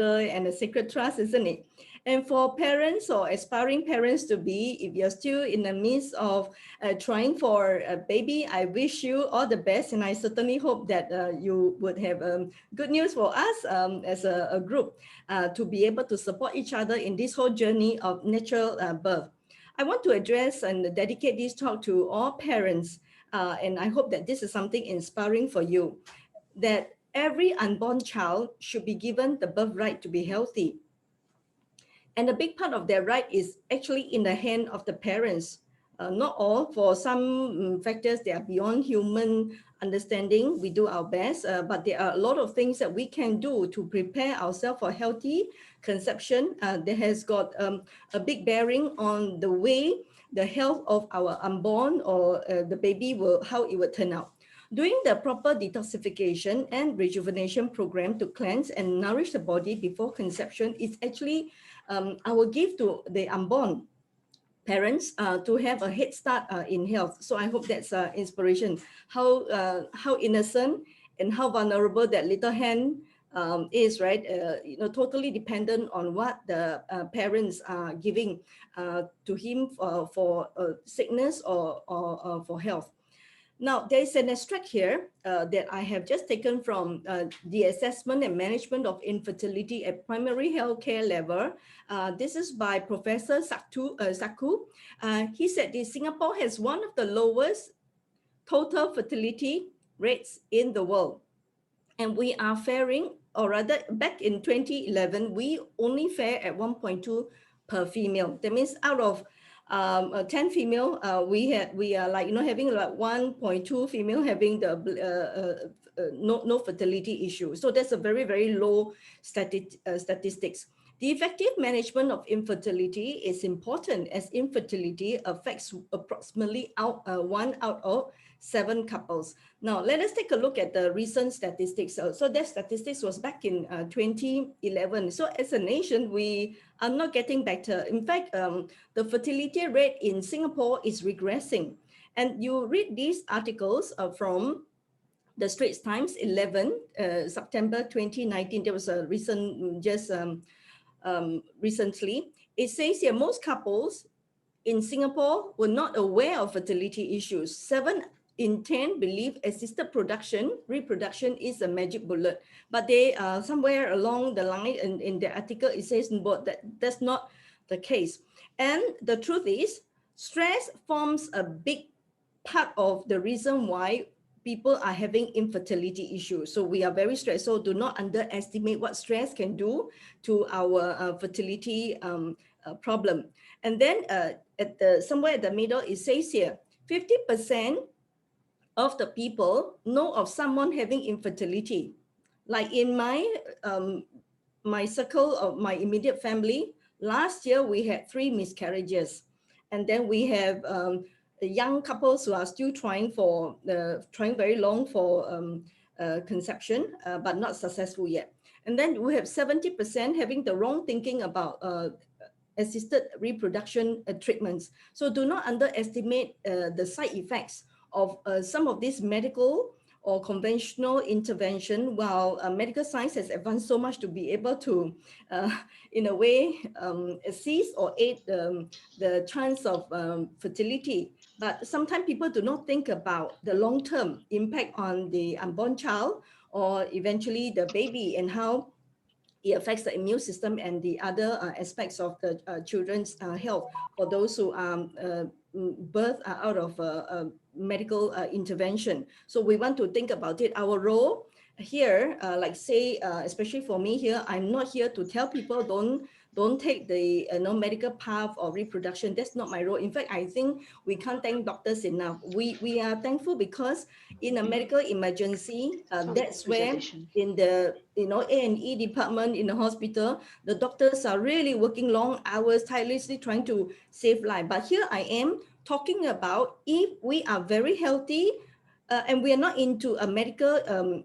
and a sacred trust, isn't it? And for parents or aspiring parents to be, if you're still in the midst of trying for a baby, I wish you all the best. And I certainly hope that you would have good news for us as a group to be able to support each other in this whole journey of natural birth. I want to address and dedicate this talk to all parents. And I hope that this is something inspiring for you, that every unborn child should be given the birthright to be healthy. And a big part of their right is actually in the hand of the parents. Not all, for some factors, they are beyond human understanding. We do our best, but there are a lot of things that we can do to prepare ourselves for healthy conception that has got a big bearing on the way the health of our unborn or the baby will, how it will turn out. Doing the proper detoxification and rejuvenation program to cleanse and nourish the body before conception is actually our gift to the unborn parents to have a head start in health. So I hope that's inspiration. How innocent and how vulnerable that little hand is, right? Totally dependent on what the parents are giving to him for sickness or for health. Now, there is an extract here that I have just taken from the assessment and management of infertility at primary healthcare level. This is by Professor Saku. He said that Singapore has one of the lowest total fertility rates in the world. And we are faring, or rather back in 2011, we only fare at 1.2 per female. That means out of 10 female, we are like, having like 1.2 female having the no fertility issue. So that's a very, very low statistics. The effective management of infertility is important, as infertility affects approximately 1 out of 7 couples. Now, let us take a look at the recent statistics. So that statistics was back in 2011. So as a nation, we are not getting better. In fact, the fertility rate in Singapore is regressing. And you read these articles from the Straits Times 11, September 2019. There was a recent, recently. It says here, most couples in Singapore were not aware of fertility issues. 7 in 10 believe assisted reproduction is a magic bullet, but they somewhere along the line in the article, it says that's not the case. And the truth is, stress forms a big part of the reason why people are having infertility issues. So we are very stressed. So do not underestimate what stress can do to our fertility problem. And then somewhere at the middle, it says here, 50% of the people know of someone having infertility. Like in my my circle of my immediate family, last year we had 3 miscarriages. And then we have young couples who are still trying very long for conception, but not successful yet. And then we have 70% having the wrong thinking about assisted reproduction treatments. So do not underestimate the side effects of some of these medical or conventional intervention, while medical science has advanced so much to be able to, in a way, assist or aid the chance of fertility. But sometimes people do not think about the long-term impact on the unborn child or eventually the baby, and how it affects the immune system and the other aspects of the children's health for those who are birthed out of medical intervention. So we want to think about it. Our role here, like say, especially for me here, I'm not here to tell people don't take the medical path or reproduction. That's not my role. In fact, I think we can't thank doctors enough. We are thankful because in a medical emergency, that's where in the A&E department in the hospital, the doctors are really working long hours, tirelessly trying to save life. But here I am talking about if we are very healthy, and we are not into a medical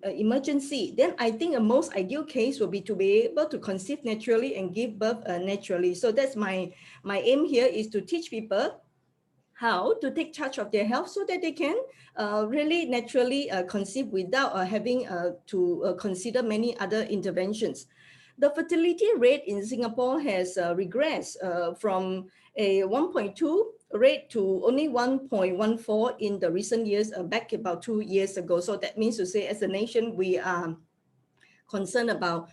emergency, then I think a most ideal case will be to be able to conceive naturally and give birth naturally. So that's my aim here, is to teach people how to take charge of their health so that they can really naturally conceive without having to consider many other interventions. the fertility rate in Singapore has regressed from a 1.2 rate to only 1.14 in the recent years, back about 2 years ago. So that means to say, as a nation, we are concerned about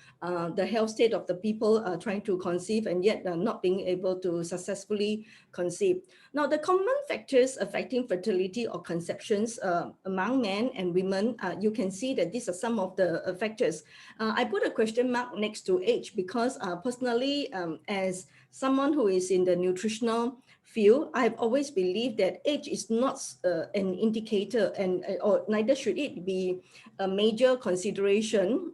the health state of the people trying to conceive and yet not being able to successfully conceive. Now, the common factors affecting fertility or conceptions among men and women, you can see that these are some of the factors. I put a question mark next to age because personally, as someone who is in the nutritional field, I've always believed that age is not an indicator, and or neither should it be a major consideration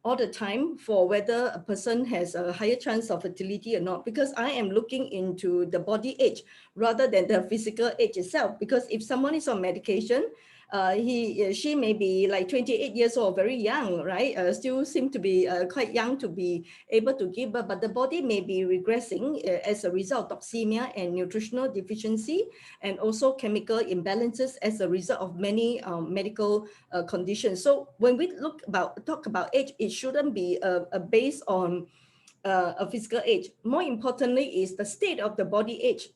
all the time for whether a person has a higher chance of fertility or not, because I am looking into the body age rather than the physical age itself. Because if someone is on medication, she may be like 28 years old, very young, right? Still seem to be quite young to be able to give birth, but the body may be regressing as a result of toxemia and nutritional deficiency, and also chemical imbalances as a result of many medical conditions. So when we talk about age, it shouldn't be based on a physical age. More importantly is the state of the body age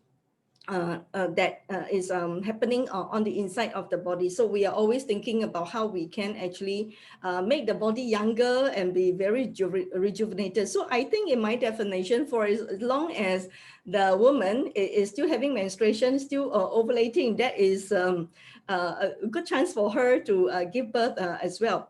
that is happening on the inside of the body. So we are always thinking about how we can actually make the body younger and be very rejuvenated. So I think in my definition, for as long as the woman is still having menstruation, still ovulating, that is a good chance for her to give birth as well.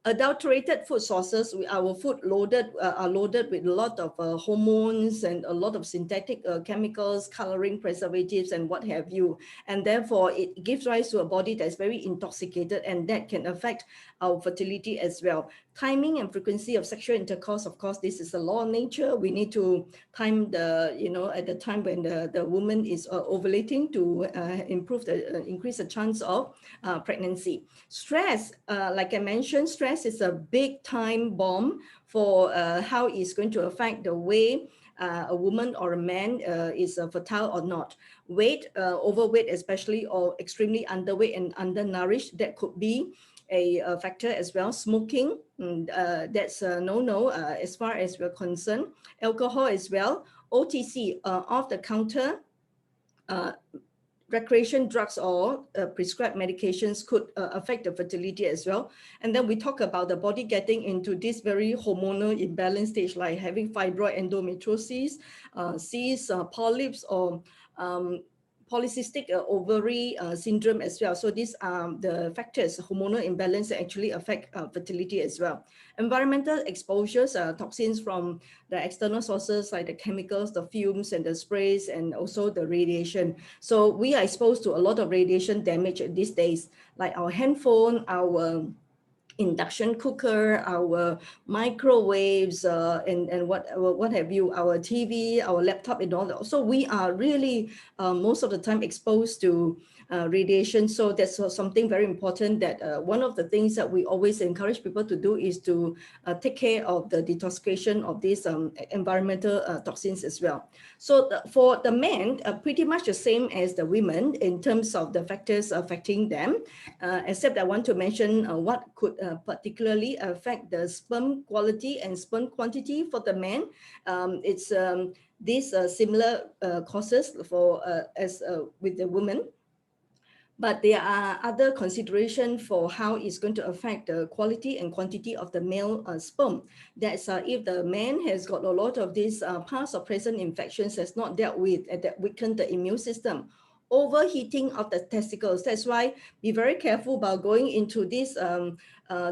Adulterated food sources, our food are loaded with a lot of hormones and a lot of synthetic chemicals, coloring, preservatives, and what have you. And therefore, it gives rise to a body that's very intoxicated, and that can affect our fertility as well. Timing and frequency of sexual intercourse, of course, this is a law of nature. We need to time at the time when the woman is ovulating to increase the chance of pregnancy. Stress, like I mentioned, stress is a big time bomb for how it's going to affect the way a woman or a man is fertile or not. Weight, overweight especially, or extremely underweight and undernourished, that could be a factor as well. Smoking, that's a no-no as far as we're concerned. Alcohol as well. OTC, off-the-counter recreation drugs or prescribed medications could affect the fertility as well. And then we talk about the body getting into this very hormonal imbalance stage, like having fibroid, endometriosis, cysts, polyps, or polycystic ovary syndrome as well. So these are the factors, hormonal imbalance, that actually affect fertility as well. Environmental exposures, toxins from the external sources like the chemicals, the fumes and the sprays, and also the radiation. So we are exposed to a lot of radiation damage these days, like our handphone, our induction cooker, our microwaves, and what have you, our TV, our laptop, and all that. So we are really most of the time exposed to radiation. So that's something very important, that one of the things that we always encourage people to do is to take care of the detoxification of these environmental toxins as well. So for the men, pretty much the same as the women in terms of the factors affecting them, except I want to mention what could particularly affect the sperm quality and sperm quantity for the men. It's these similar causes for as with the women. But there are other considerations for how it's going to affect the quality and quantity of the male sperm. That's if the man has got a lot of these past or present infections that's not dealt with, that weaken the immune system. Overheating of the testicles. That's why be very careful about going into this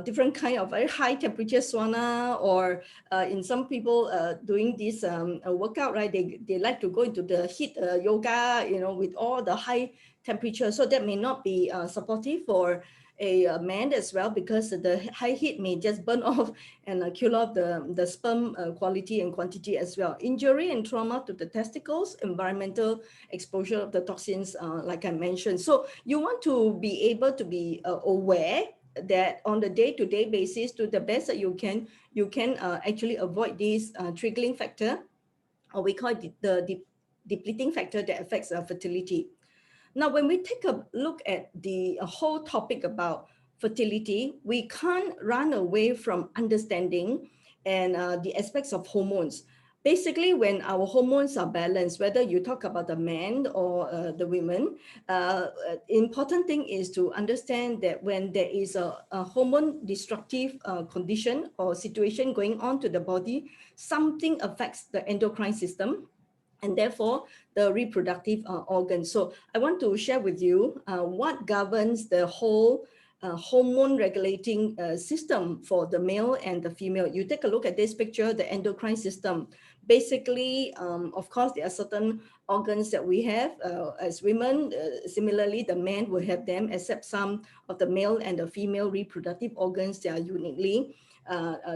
different kind of very high temperature sauna, or in some people doing this workout, right? They like to go into the heat yoga, with all the high temperature. So that may not be supportive for a man as well, because the high heat may just burn off and kill off the sperm quality and quantity as well. Injury and trauma to the testicles, environmental exposure of the toxins, like I mentioned. So you want to be able to be aware that on the day-to-day basis, to the best that you can actually avoid this triggering factor, or we call it the depleting factor that affects fertility. Now, when we take a look at the whole topic about fertility, we can't run away from understanding and the aspects of hormones. Basically, when our hormones are balanced, whether you talk about the men or the women, important thing is to understand that when there is a hormone destructive condition or situation going on to the body, something affects the endocrine system and therefore the reproductive organs. So I want to share with you what governs the whole hormone regulating system for the male and the female. You take a look at this picture, the endocrine system. Basically, of course, there are certain organs that we have as women. Similarly, the men will have them, except some of the male and the female reproductive organs, they are uniquely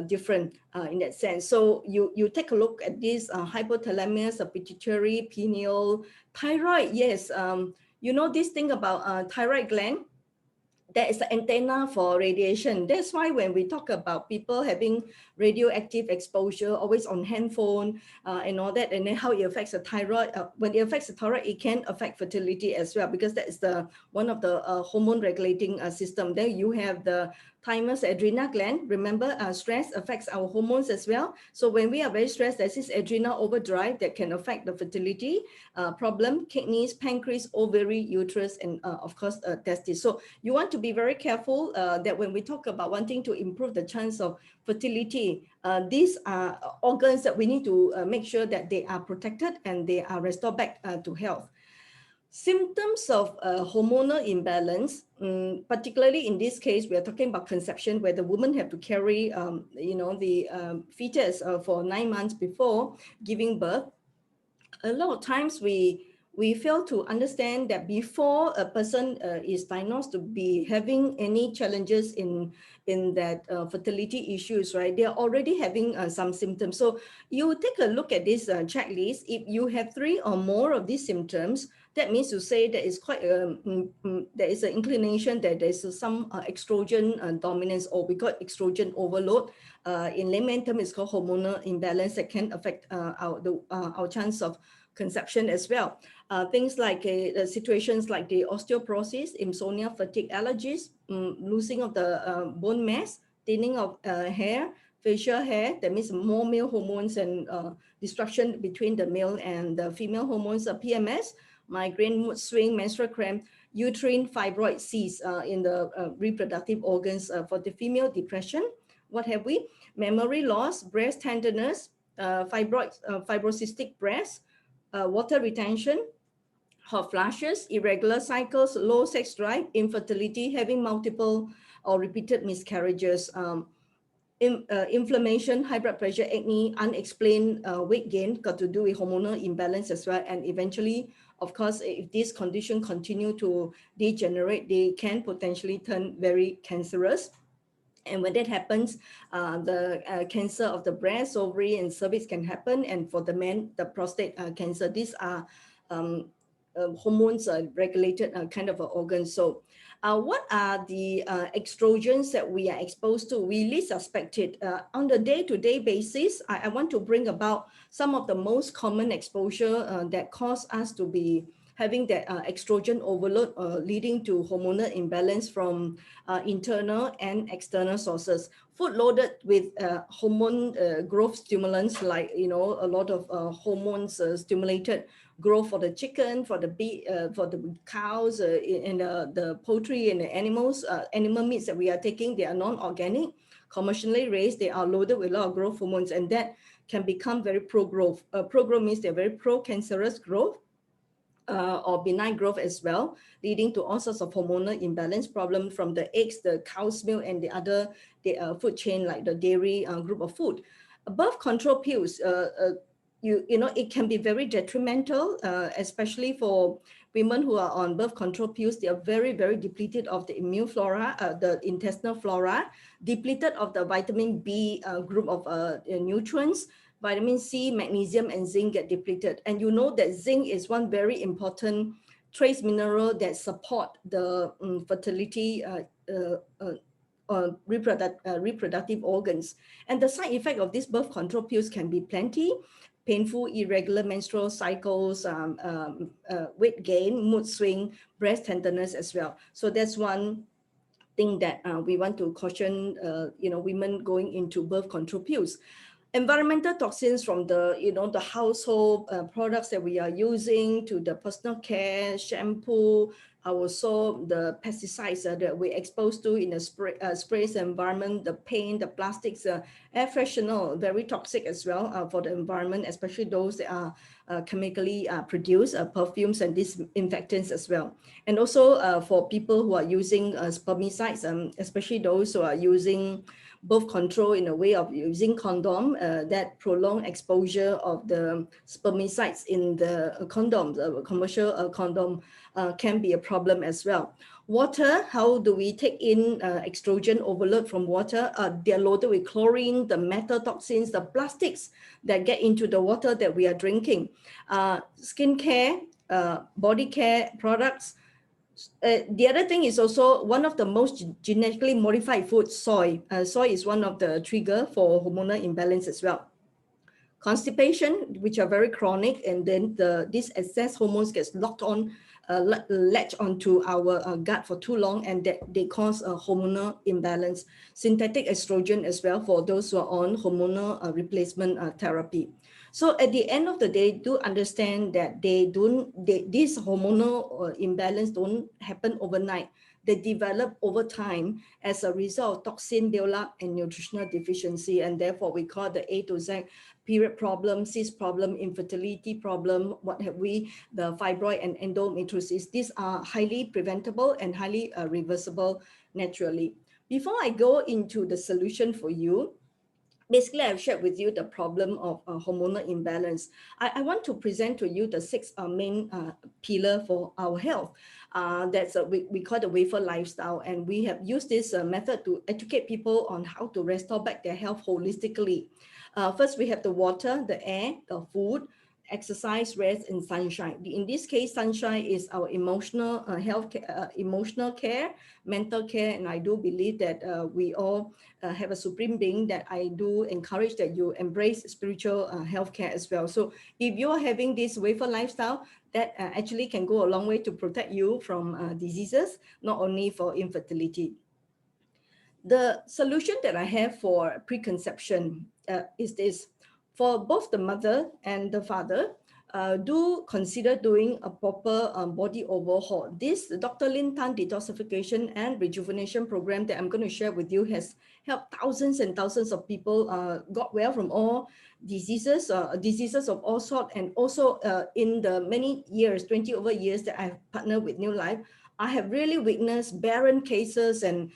different in that sense. So you take a look at this hypothalamus, pituitary, pineal, thyroid. Yes, you know this thing about thyroid gland, that is the antenna for radiation. That's why when we talk about people having radioactive exposure, always on handphone and all that, and then how it affects the thyroid. When it affects the thyroid, it can affect fertility as well, because that is the one of the hormone regulating system. Then you have the thymus, adrenal gland. Remember, stress affects our hormones as well. So when we are very stressed, there's this adrenal overdrive that can affect the fertility problem. Kidneys, pancreas, ovary, uterus, and of course testes. So you want to be very careful that when we talk about wanting to improve the chance of fertility, these are organs that we need to make sure that they are protected and they are restored back to health. Symptoms of hormonal imbalance, particularly in this case, we are talking about conception, where the woman have to carry, the fetus for 9 months before giving birth. A lot of times we fail to understand that before a person is diagnosed to be having any challenges in that fertility issues, right? They are already having some symptoms. So you take a look at this checklist. If you have 3 or more of these symptoms, that means to say there is quite there is an inclination that there is some estrogen dominance, or we call it estrogen overload. In layman term, it's called hormonal imbalance that can affect our chance of conception as well. Things like the situations like the osteoporosis, insomnia, fatigue, allergies, losing of the bone mass, thinning of hair, facial hair, that means more male hormones and disruption between the male and the female hormones, PMS, migraine, mood swing, menstrual cramp, uterine fibroid cysts in the reproductive organs for the female, depression. What have we? Memory loss, breast tenderness, fibrocystic breast, water retention, hot flashes, irregular cycles, low sex drive, infertility, having multiple or repeated miscarriages, inflammation, high blood pressure, acne, unexplained weight gain, got to do with hormonal imbalance as well. And eventually, of course, if this condition continue to degenerate, they can potentially turn very cancerous. And when that happens, the cancer of the breast, ovary, and cervix can happen. And for the men, the prostate cancer. These are hormones regulated kind of organs. So what are the estrogens that we are exposed to? We least suspect it. On the day-to-day basis, I want to bring about some of the most common exposure that cause us to be having that estrogen overload leading to hormonal imbalance from internal and external sources. Food loaded with hormone growth stimulants, like, a lot of hormones stimulated growth for the chicken, for the cows, and the poultry and the animals, animal meats that we are taking. They are non-organic, commercially raised. They are loaded with a lot of growth hormones, and that can become very pro-growth. Pro-growth means they're very pro-cancerous growth, or benign growth as well, leading to all sorts of hormonal imbalance problem from the eggs, the cow's milk, and the food chain, like the dairy group of food. Birth control pills, it can be very detrimental, especially for women who are on birth control pills. They are very, very depleted of the immune flora, the intestinal flora, depleted of the vitamin B group of nutrients. Vitamin C, magnesium, and zinc get depleted. And you know that zinc is one very important trace mineral that support the fertility reproductive organs. And the side effect of these birth control pills can be plenty: painful, irregular menstrual cycles, weight gain, mood swing, breast tenderness as well. So that's one thing that we want to caution, women going into birth control pills. Environmental toxins from the, the household products that we are using, to the personal care, shampoo, also the pesticides that we're exposed to in the sprays environment, the paint, the plastics, air freshener, very toxic as well for the environment, especially those that are chemically produced, perfumes and disinfectants as well. And also for people who are using spermicides, especially those who are using birth control in a way of using condom, that prolonged exposure of the spermicides in the condoms, commercial condom, can be a problem as well. Water, how do we take in estrogen overload from water? They're loaded with chlorine, the metal toxins, the plastics that get into the water that we are drinking. Skin care, body care products. The other thing is also one of the most genetically modified foods, soy. Soy is one of the trigger for hormonal imbalance as well. Constipation, which are very chronic, and then this excess hormones gets latch onto our gut for too long, and that they cause a hormonal imbalance. Synthetic estrogen as well for those who are on hormonal replacement therapy. So at the end of the day, do understand that this hormonal imbalance don't happen overnight. They develop over time as a result of toxin buildup and nutritional deficiency, and therefore we call the A to Z: period problem, cyst problem, infertility problem, what have we, the fibroid and endometriosis. These are highly preventable and highly reversible naturally. Before I go into the solution for you, basically, I've shared with you the problem of hormonal imbalance. I want to present to you the six main pillar for our health. We call the wafer lifestyle, and we have used this method to educate people on how to restore back their health holistically. First, we have the water, the air, the food, exercise, rest, and sunshine. In this case, sunshine is our emotional health, emotional care, mental care, and I do believe that we all have a supreme being that I do encourage that you embrace spiritual healthcare as well. So if you're having this wafer lifestyle, that actually can go a long way to protect you from diseases, not only for infertility. The solution that I have for preconception is this: for both the mother and the father, do consider doing a proper body overhaul. This Dr. Lin Tan detoxification and rejuvenation program that I'm going to share with you has helped thousands and thousands of people got well from all diseases of all sorts. And also in the many years, 20 over years that I've partnered with New Life, I have really witnessed barren cases and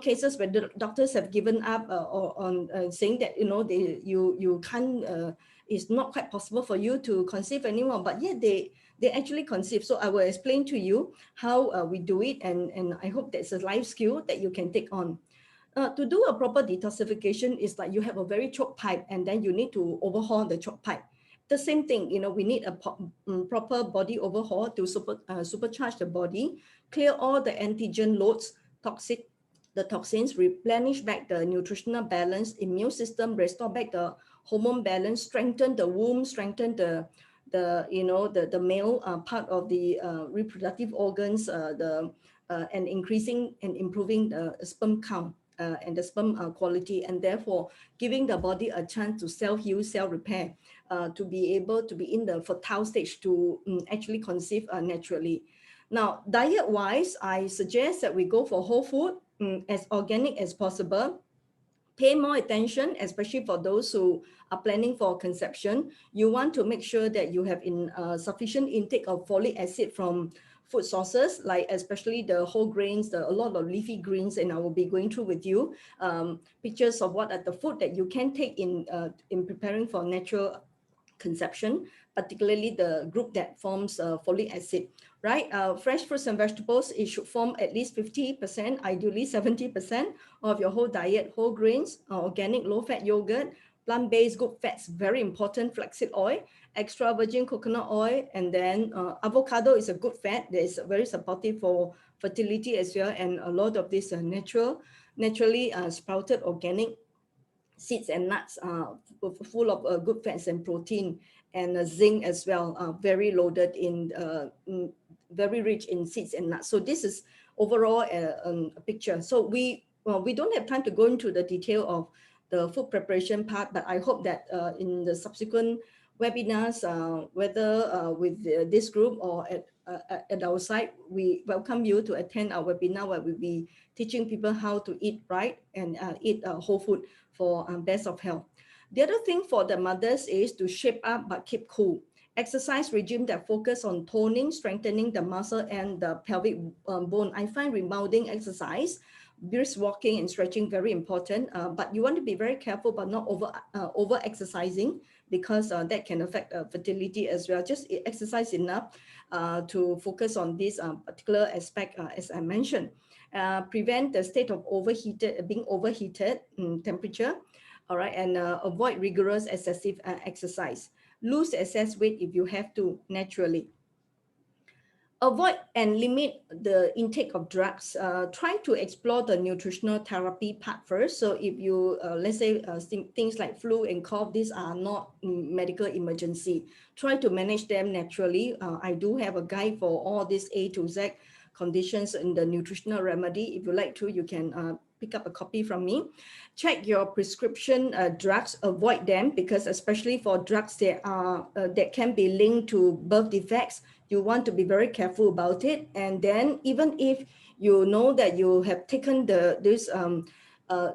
cases where the doctors have given up on saying that you can't, it's not quite possible for you to conceive anymore, but yet they actually conceive. So I will explain to you how we do it, and I hope that's a life skill that you can take on. To do a proper detoxification is like you have a very choked pipe, and then you need to overhaul the choked pipe. The same thing, we need a proper body overhaul to supercharge the body, clear all the antigen loads, the toxins, replenish back the nutritional balance, immune system, restore back the hormone balance, strengthen the womb, strengthen the male part of the reproductive organs, and increasing and improving the sperm count and the sperm quality, and therefore giving the body a chance to self-heal, self-repair, to be able to be in the fertile stage to actually conceive naturally. Now, diet-wise, I suggest that we go for whole food, as organic as possible. Pay more attention, especially for those who are planning for conception. You want to make sure that you have sufficient intake of folic acid from food sources, like especially the whole grains, a lot of leafy greens, and I will be going through with you pictures of what are the food that you can take in preparing for natural conception, particularly the group that forms folic acid, right? Fresh fruits and vegetables, it should form at least 50%, ideally 70% of your whole diet. Whole grains, organic low-fat yogurt, plant-based good fats, very important, flaxseed oil, extra virgin coconut oil, and then avocado is a good fat that is very supportive for fertility as well, and a lot of this naturally sprouted organic seeds and nuts full of good fats and protein, and zinc as well, very loaded in, very rich in seeds and nuts. So this is overall picture. So we don't have time to go into the detail of the food preparation part, but I hope that in the subsequent webinars, whether with this group or at our site, we welcome you to attend our webinar where we'll be teaching people how to eat right and eat whole food for best of health. The other thing for the mothers is to shape up but keep cool. Exercise regime that focus on toning, strengthening the muscle and the pelvic bone. I find rebounding exercise, brisk walking and stretching very important, but you want to be very careful but not over exercising, because that can affect fertility as well. Just exercise enough to focus on this particular aspect as I mentioned. Prevent the state of being overheated temperature, all right, and avoid rigorous excessive exercise. Lose excess weight if you have to naturally. Avoid and limit the intake of drugs. Try to explore the nutritional therapy part first. So if you, let's say things like flu and cough, these are not medical emergency. Try to manage them naturally. I do have a guide for all these A to Z conditions in the nutritional remedy. If you like to, you can pick up a copy from me. Check your prescription drugs, avoid them, because especially for drugs that can be linked to birth defects, you want to be very careful about it. And then even if you know that you have taken these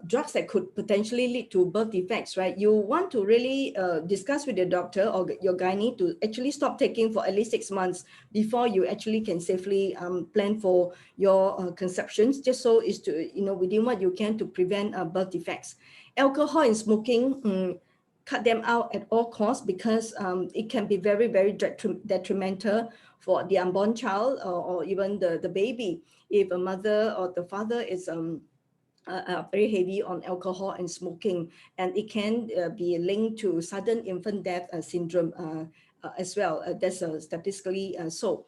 drugs that could potentially lead to birth defects, right? You want to really discuss with the doctor or your gynae to actually stop taking for at least 6 months before you actually can safely plan for your conceptions, just so is to, within what you can to prevent birth defects. Alcohol and smoking, cut them out at all costs, because it can be very, very detrimental for the unborn child or even the baby if a mother or the father is very heavy on alcohol and smoking, and it can be linked to sudden infant death syndrome as well. That's statistically so.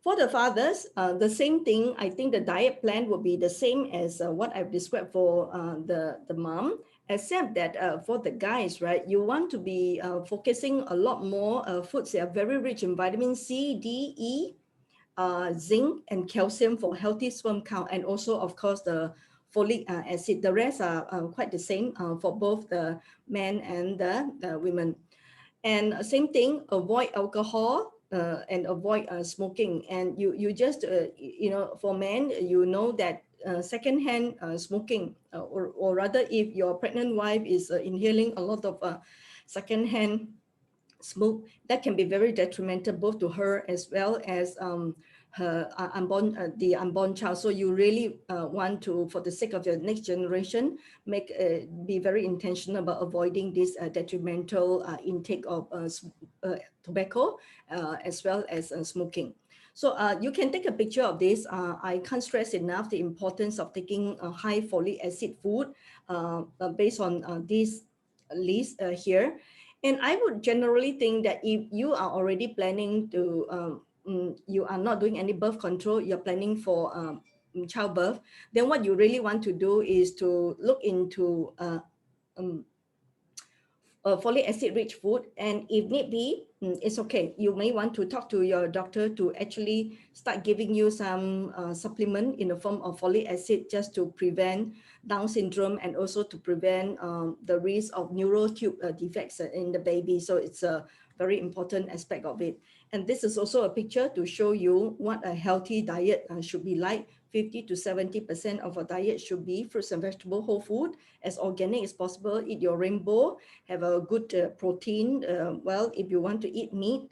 For the fathers, the same thing. I think the diet plan would be the same as what I've described for the mom, except that for the guys, right, you want to be focusing a lot more foods that are very rich in vitamin C, D, E, zinc, and calcium for healthy sperm count, and also, of course, the folic acid. The rest are quite the same for both the men and the women. And same thing, avoid alcohol and avoid smoking. And you just, for men, that secondhand smoking, or rather if your pregnant wife is inhaling a lot of secondhand smoke, that can be very detrimental both to her as well as her the unborn child. So you really want to, for the sake of your next generation, be very intentional about avoiding this detrimental intake of tobacco as well as smoking. So you can take a picture of this. I can't stress enough the importance of taking high folic acid food based on this list here. And I would generally think that if you are already planning to, you are not doing any birth control, you're planning for childbirth, then what you really want to do is to look into folic acid rich food. And if need be, it's okay. You may want to talk to your doctor to actually start giving you some supplement in the form of folic acid, just to prevent Down syndrome and also to prevent the risk of neural tube defects in the baby. So it's a very important aspect of it. And this is also a picture to show you what a healthy diet should be like. 50 to 70% of our diet should be fruits and vegetable, whole food, as organic as possible. Eat your rainbow, have a good protein. Well, if you want to eat meat,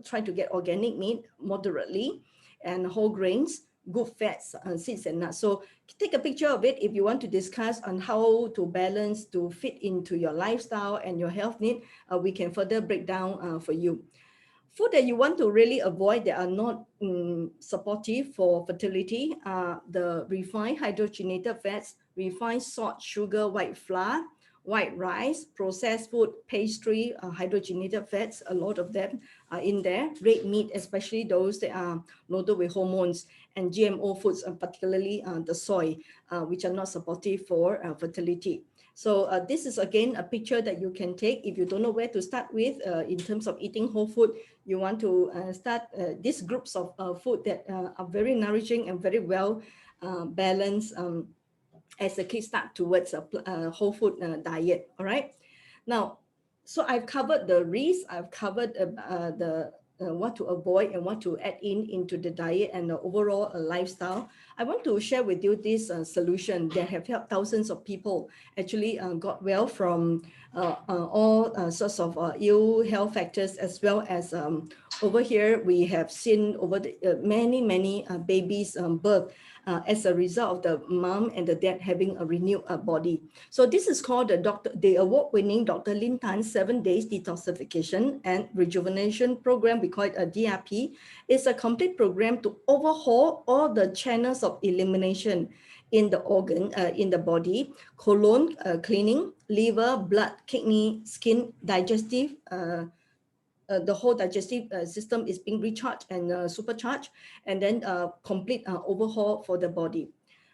try to get organic meat moderately, and whole grains, good fats, seeds and nuts. So take a picture of it if you want to discuss on how to balance to fit into your lifestyle and your health need. We can further break down for you. Food that you want to really avoid that are not supportive for fertility are the refined hydrogenated fats, refined salt, sugar, white flour, white rice, processed food, pastry, hydrogenated fats, a lot of them are in there. Red meat, especially those that are loaded with hormones, and GMO foods, particularly the soy, which are not supportive for fertility. So this is again a picture that you can take if you don't know where to start with in terms of eating whole food. You want to start these groups of food that are very nourishing and very well balanced as a kickstart towards a whole food diet. All right. Now, so I've covered the risks, I've covered the what to avoid and what to add into the diet and the overall lifestyle. I want to share with you this solution that have helped thousands of people actually got well from all sorts of ill health factors, as well as over here we have seen over the, many babies birth as a result of the mom and the dad having a renewed body. So this is called the award-winning Dr. Lin Tan 7 Days Detoxification and Rejuvenation Program. We call it a DRP. It's a complete program to overhaul all the channels of elimination in the organ, in the body: colon cleaning, liver, blood, kidney, skin, digestive, the whole digestive system is being recharged and supercharged, and then complete overhaul for the body.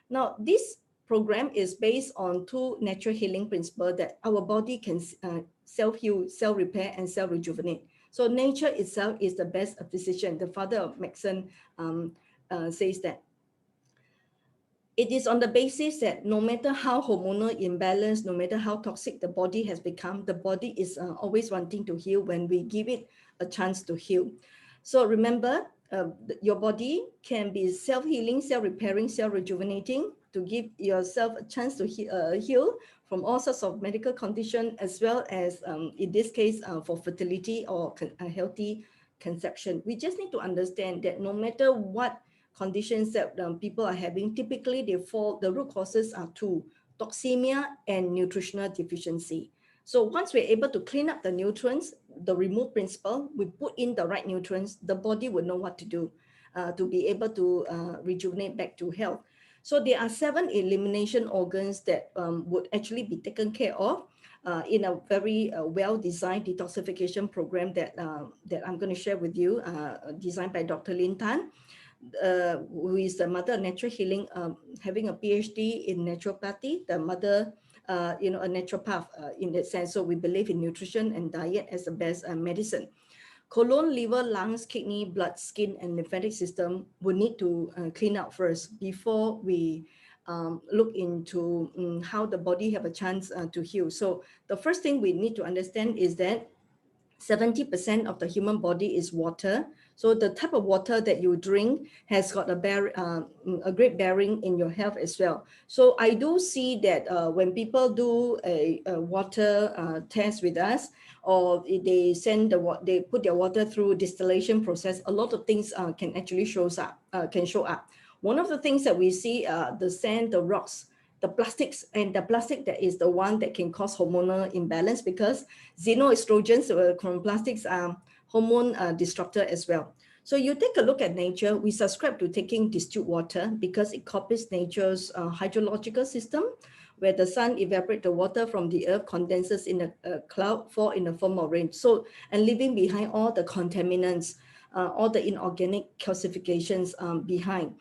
Now, this program is based on two natural healing principles that our body can self-heal, self-repair, and self-rejuvenate. So nature itself is the best physician. The father of medicine says that. It is on the basis that no matter how hormonal imbalance, no matter how toxic the body has become, the body is always wanting to heal when we give it a chance to heal. So remember, your body can be self-healing, self-repairing, self-rejuvenating to give yourself a chance to heal from all sorts of medical conditions, as well as, in this case, for fertility or a healthy conception. We just need to understand that no matter what conditions that people are having, typically the root causes are two: toxemia and nutritional deficiency. So once we're able to clean up the nutrients, the remove principle, we put in the right nutrients, the body will know what to do to be able to rejuvenate back to health. So there are 7 elimination organs that would actually be taken care of in a very well-designed detoxification program that I'm going to share with you, designed by Dr. Lin Tan, who is the mother of natural healing, having a PhD in naturopathy, the mother, a naturopath in that sense. So we believe in nutrition and diet as the best medicine. Colon, liver, lungs, kidney, blood, skin, and lymphatic system will need to clean out first before we look into how the body have a chance to heal. So the first thing we need to understand is that 70% of the human body is water. So the type of water that you drink has got a great bearing in your health as well. So I do see that when people do a water test with us, or they they put their water through distillation process, a lot of things can actually show up. One of the things that we see, the sand, the rocks, the plastics, and the plastic that is the one that can cause hormonal imbalance, because xenoestrogens from plastics are hormone disruptor as well. So you take a look at nature. We subscribe to taking distilled water because it copies nature's hydrological system, where the sun evaporates the water from the earth, condenses in a cloud, fall in the form of rain. So, and leaving behind all the contaminants, all the inorganic calcifications behind.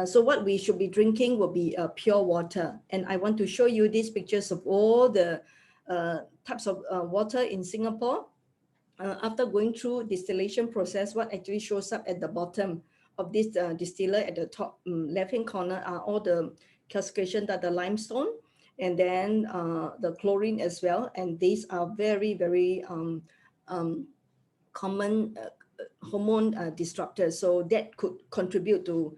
So what we should be drinking will be pure water. And I want to show you these pictures of all the types of water in Singapore. After going through distillation process, what actually shows up at the bottom of this distiller at the top left-hand corner are all the calcification, that the limestone, and then the chlorine as well. And these are very, very common hormone disruptors. So that could contribute to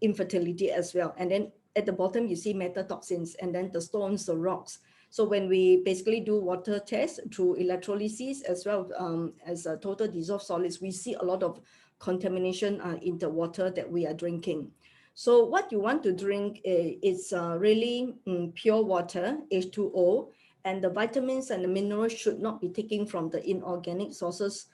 infertility as well. And then at the bottom, you see metatoxins, and then the stones, the rocks. So when we basically do water tests through electrolysis as well as total dissolved solids, we see a lot of contamination in the water that we are drinking. So what you want to drink is really pure water, H2O, and the vitamins and the minerals should not be taken from the inorganic sources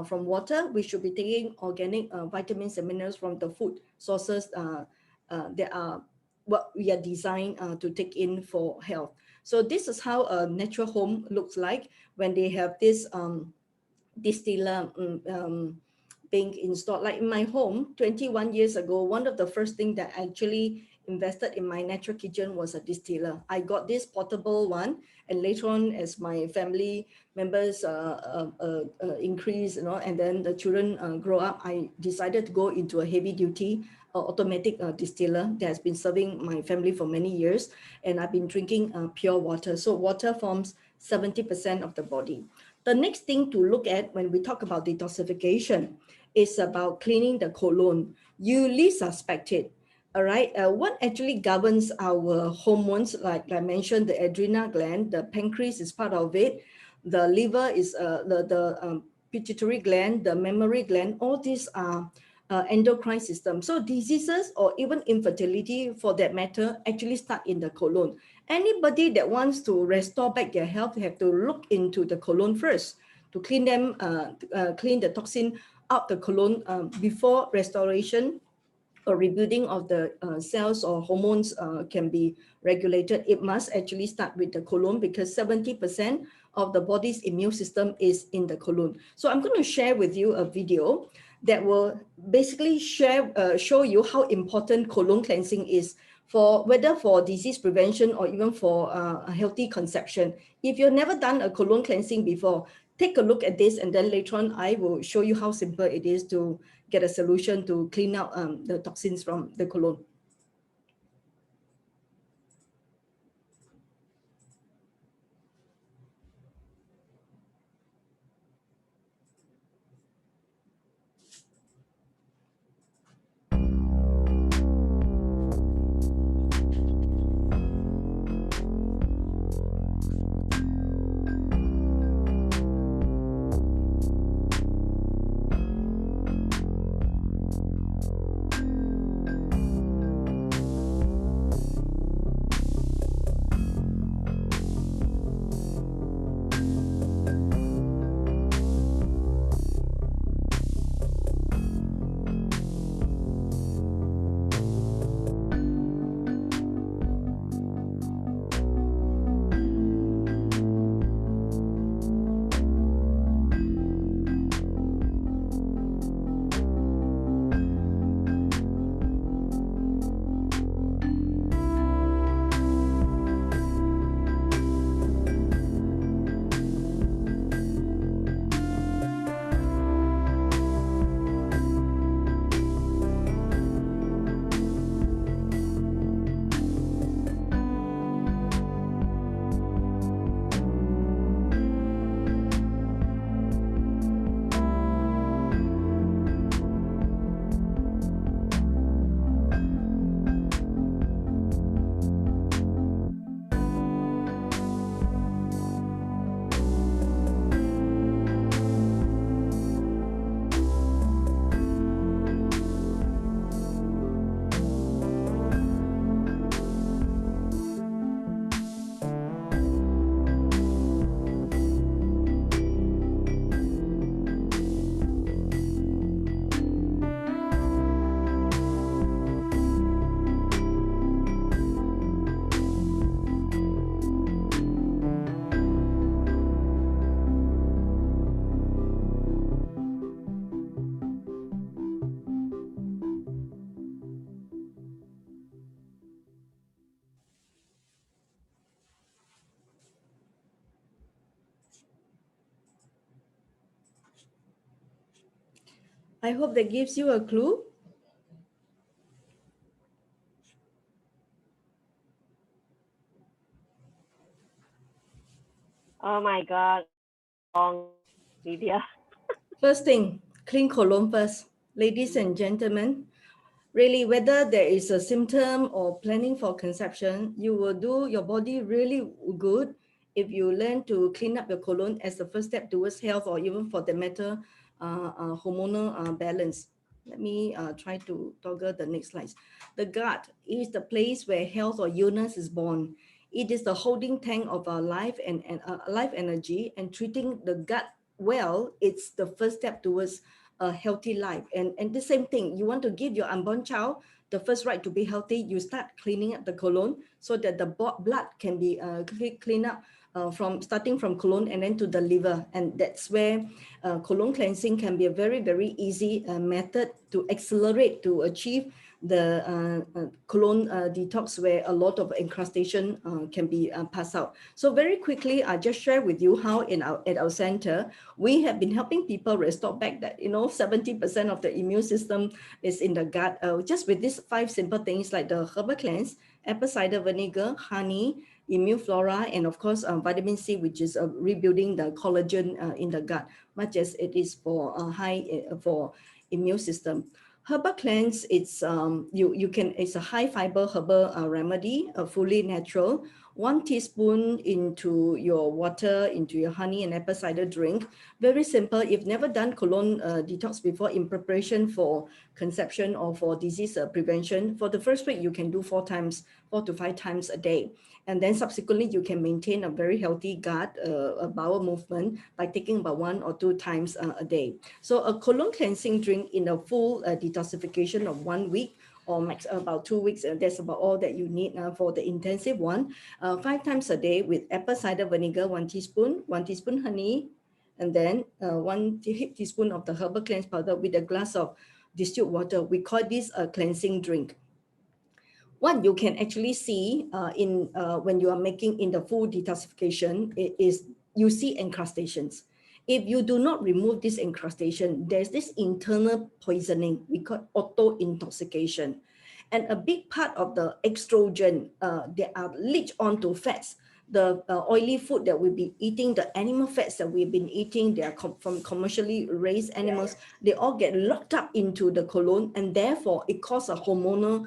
from water. We should be taking organic vitamins and minerals from the food sources that are what we are designed to take in for health. So this is how a natural home looks like when they have this distiller being installed. Like in my home 21 years ago, one of the first things that I actually invested in my natural kitchen was a distiller. I got this portable one, and later on, as my family members increase, and then the children grow up, I decided to go into a heavy duty automatic distiller that has been serving my family for many years, and I've been drinking pure water. So water forms 70% of the body. The next thing to look at when we talk about detoxification is about cleaning the colon. You least suspect it. All right. What actually governs our hormones? Like I mentioned, the adrenal gland, the pancreas is part of it. The liver is the pituitary gland, the mammary gland. All these are endocrine system. So diseases or even infertility, for that matter, actually start in the colon. Anybody that wants to restore back their health have to look into the colon first to clean them, clean the toxin out the colon before restoration or rebuilding of the cells or hormones can be regulated. It must actually start with the colon, because 70% of the body's immune system is in the colon. So I'm going to share with you a video that will basically show you how important colon cleansing is, for whether for disease prevention or even for a healthy conception. If you've never done a colon cleansing before, take a look at this, and then later on I will show you how simple it is to get a solution to clean out the toxins from the colon. I hope that gives you a clue. Oh my God, long, Lydia. First thing, clean colon first. Ladies and gentlemen, really, whether there is a symptom or planning for conception, you will do your body really good if you learn to clean up your colon as the first step towards health, or even for the matter, hormonal balance. Let me try to toggle the next slides. The gut is the place where health or illness is born. It is the holding tank of our life and life energy, and treating the gut well, it's the first step towards a healthy life. And the same thing, you want to give your unborn child the first right to be healthy, you start cleaning up the colon so that the blood can be clean up from starting from colon and then to the liver. And that's where colon cleansing can be a very, very easy method to accelerate to achieve the colon detox, where a lot of encrustation can be passed out. So very quickly, I just share with you how at our center, we have been helping people restore back that, 70% of the immune system is in the gut, just with these 5 simple things like the herbal cleanse, apple cider vinegar, honey, immune flora, and of course vitamin C, which is rebuilding the collagen in the gut, much as it is for for immune system. Herbal cleanse, it's it's a high fiber herbal remedy, fully natural. 1 teaspoon into your water, into your honey and apple cider drink. Very simple. If never done colon detox before in preparation for conception or for disease prevention, for the first week you can do 4 to 5 times a day. And then subsequently, you can maintain a very healthy gut, a bowel movement by taking about 1 or 2 times a day. So a colon cleansing drink in a full detoxification of 1 week or max about 2 weeks, that's about all that you need for the intensive one. 5 times a day with apple cider vinegar, 1 teaspoon, 1 teaspoon honey, and then 1 teaspoon of the herbal cleanse powder with a glass of distilled water. We call this a cleansing drink. What you can actually see when you are making in the full detoxification is you see encrustations. If you do not remove this encrustation, there's this internal poisoning we call auto-intoxication. And a big part of the estrogen, they are leached onto fats. The oily food that we've been eating, the animal fats that we've been eating, they are from commercially raised animals, they all get locked up into the colon, and therefore it causes a hormonal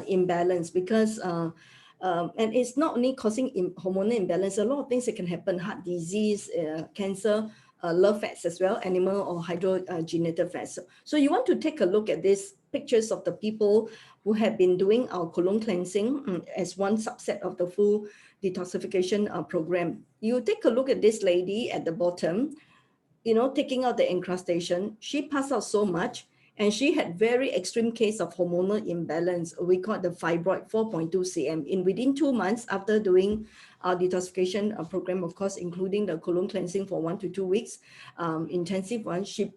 imbalance because and it's not only causing hormonal imbalance, a lot of things that can happen: heart disease, cancer, love fats as well, animal or hydrogenated fats. So you want to take a look at these pictures of the people who have been doing our colon cleansing as one subset of the full detoxification program. You take a look at this lady at the bottom, taking out the encrustation. She passed out so much, and she had very extreme case of hormonal imbalance. We call it the fibroid, 4.2 cm. Within 2 months after doing our detoxification program, of course, including the colon cleansing for 1 to 2 weeks, intensive one, she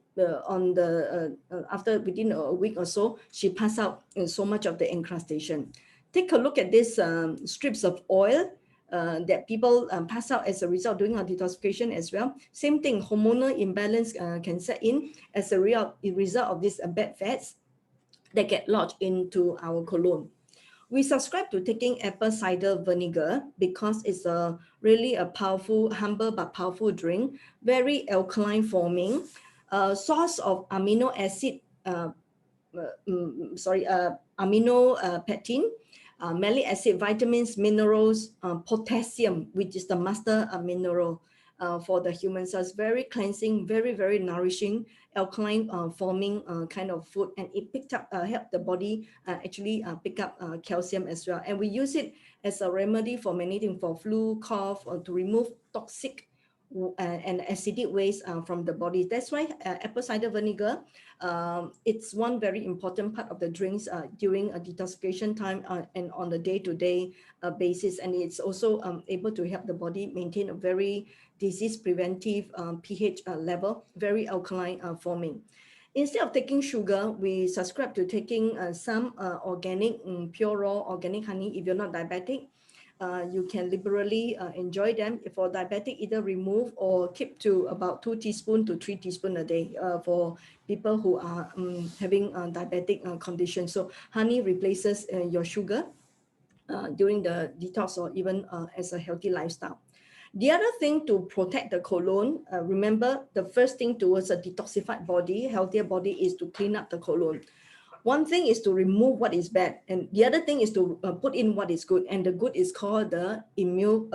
after within a week or so, she passed out so much of the encrustation. Take a look at these strips of oil that people pass out as a result doing our detoxification as well. Same thing, hormonal imbalance can set in as a result of these bad fats that get lodged into our colon. We subscribe to taking apple cider vinegar because it's really a powerful, humble but powerful drink, very alkaline forming, source of amino acid, amino pectin, malic acid, vitamins, minerals, potassium, which is the master mineral for the human cells. Very cleansing, very, very nourishing, alkaline forming kind of food. And it helped the body actually pick up calcium as well. And we use it as a remedy for many things, for flu, cough, or to remove toxic and acidic waste from the body. That's why apple cider vinegar, it's one very important part of the drinks during a detoxification time and on the day-to-day basis. And it's also able to help the body maintain a very disease preventive pH level, very alkaline forming. Instead of taking sugar, we subscribe to taking some organic, pure raw organic honey. If you're not diabetic, you can liberally enjoy them. For diabetic, either remove or keep to about 2 teaspoons to 3 teaspoons a day for people who are having diabetic conditions. So honey replaces your sugar during the detox or even as a healthy lifestyle. The other thing to protect the colon, remember the first thing towards a detoxified body, healthier body, is to clean up the colon. One thing is to remove what is bad, and the other thing is to put in what is good. And the good is called the immune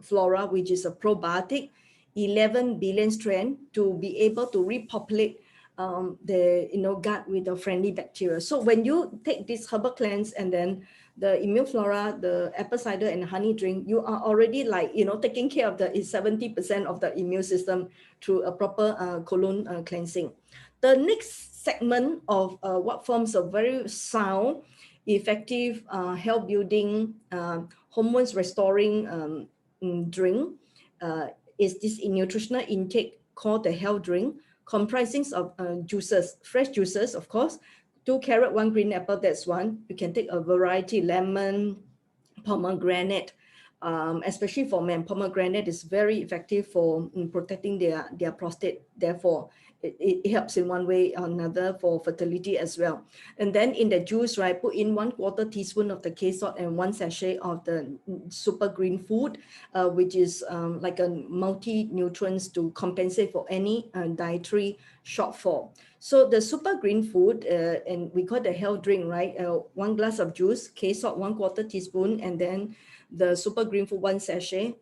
flora, which is a probiotic, 11 billion strand, to be able to repopulate the gut with the friendly bacteria. So when you take this herbal cleanse and then the immune flora, the apple cider and honey drink, you are already taking care of the 70% of the immune system through a proper colon cleansing. The next segment of what forms a very sound, effective, health building, hormones restoring drink is this nutritional intake called the health drink, comprising of juices, fresh juices, of course, 2 carrot, 1 green apple, that's one. You can take a variety, lemon, pomegranate, especially for men. Pomegranate is very effective for protecting their prostate. Therefore, it helps in one way or another for fertility as well. And then in the juice, right, put in 1/4 teaspoon of the K salt and 1 sachet of the super green food, which is like a multi-nutrients to compensate for any dietary shortfall. So the super green food, and we call the health drink, right? 1 glass of juice, K salt 1/4 teaspoon, and then the super green food 1 sachet.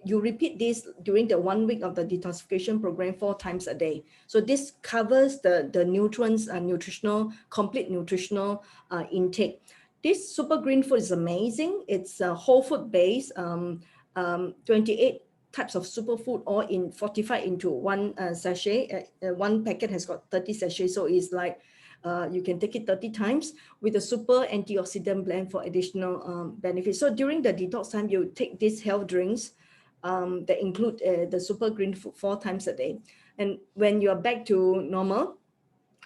You repeat this during the 1 week of the detoxification program 4 times a day. So this covers the nutrients, complete nutritional intake. This super green food is amazing. It's whole food based, 28 types of superfood all in fortified into 1 sachet. 1 packet has got 30 sachets, so it's like you can take it 30 times with a super antioxidant blend for additional benefits. So during the detox time, you take these health drinks that include the super green food 4 times a day. And when you're back to normal,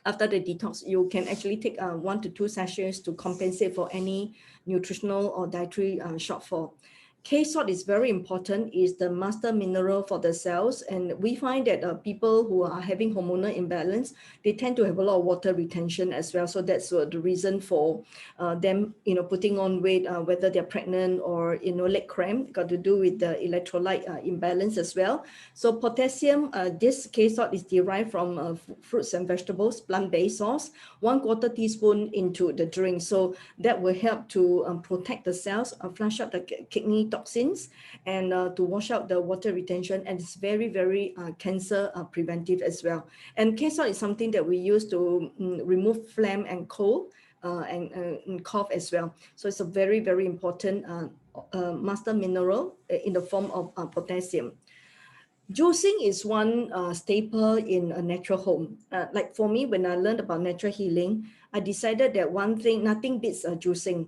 after the detox, you can actually take 1 to 2 sachets to compensate for any nutritional or dietary shortfall. K salt is very important, is the master mineral for the cells. And we find that people who are having hormonal imbalance, they tend to have a lot of water retention as well. So that's the reason for them, putting on weight, whether they're pregnant or, leg cramp, got to do with the electrolyte imbalance as well. So potassium, this K salt is derived from fruits and vegetables, plant-based source, 1/4 teaspoon into the drink. So that will help to protect the cells, flush out the kidney toxins, and to wash out the water retention, and it's very, very cancer preventive as well. And K salt is something that we use to remove phlegm and cold and cough as well. So it's a very, very important master mineral in the form of potassium. Juicing is one staple in a natural home. Like for me, when I learned about natural healing, I decided that one thing, nothing beats juicing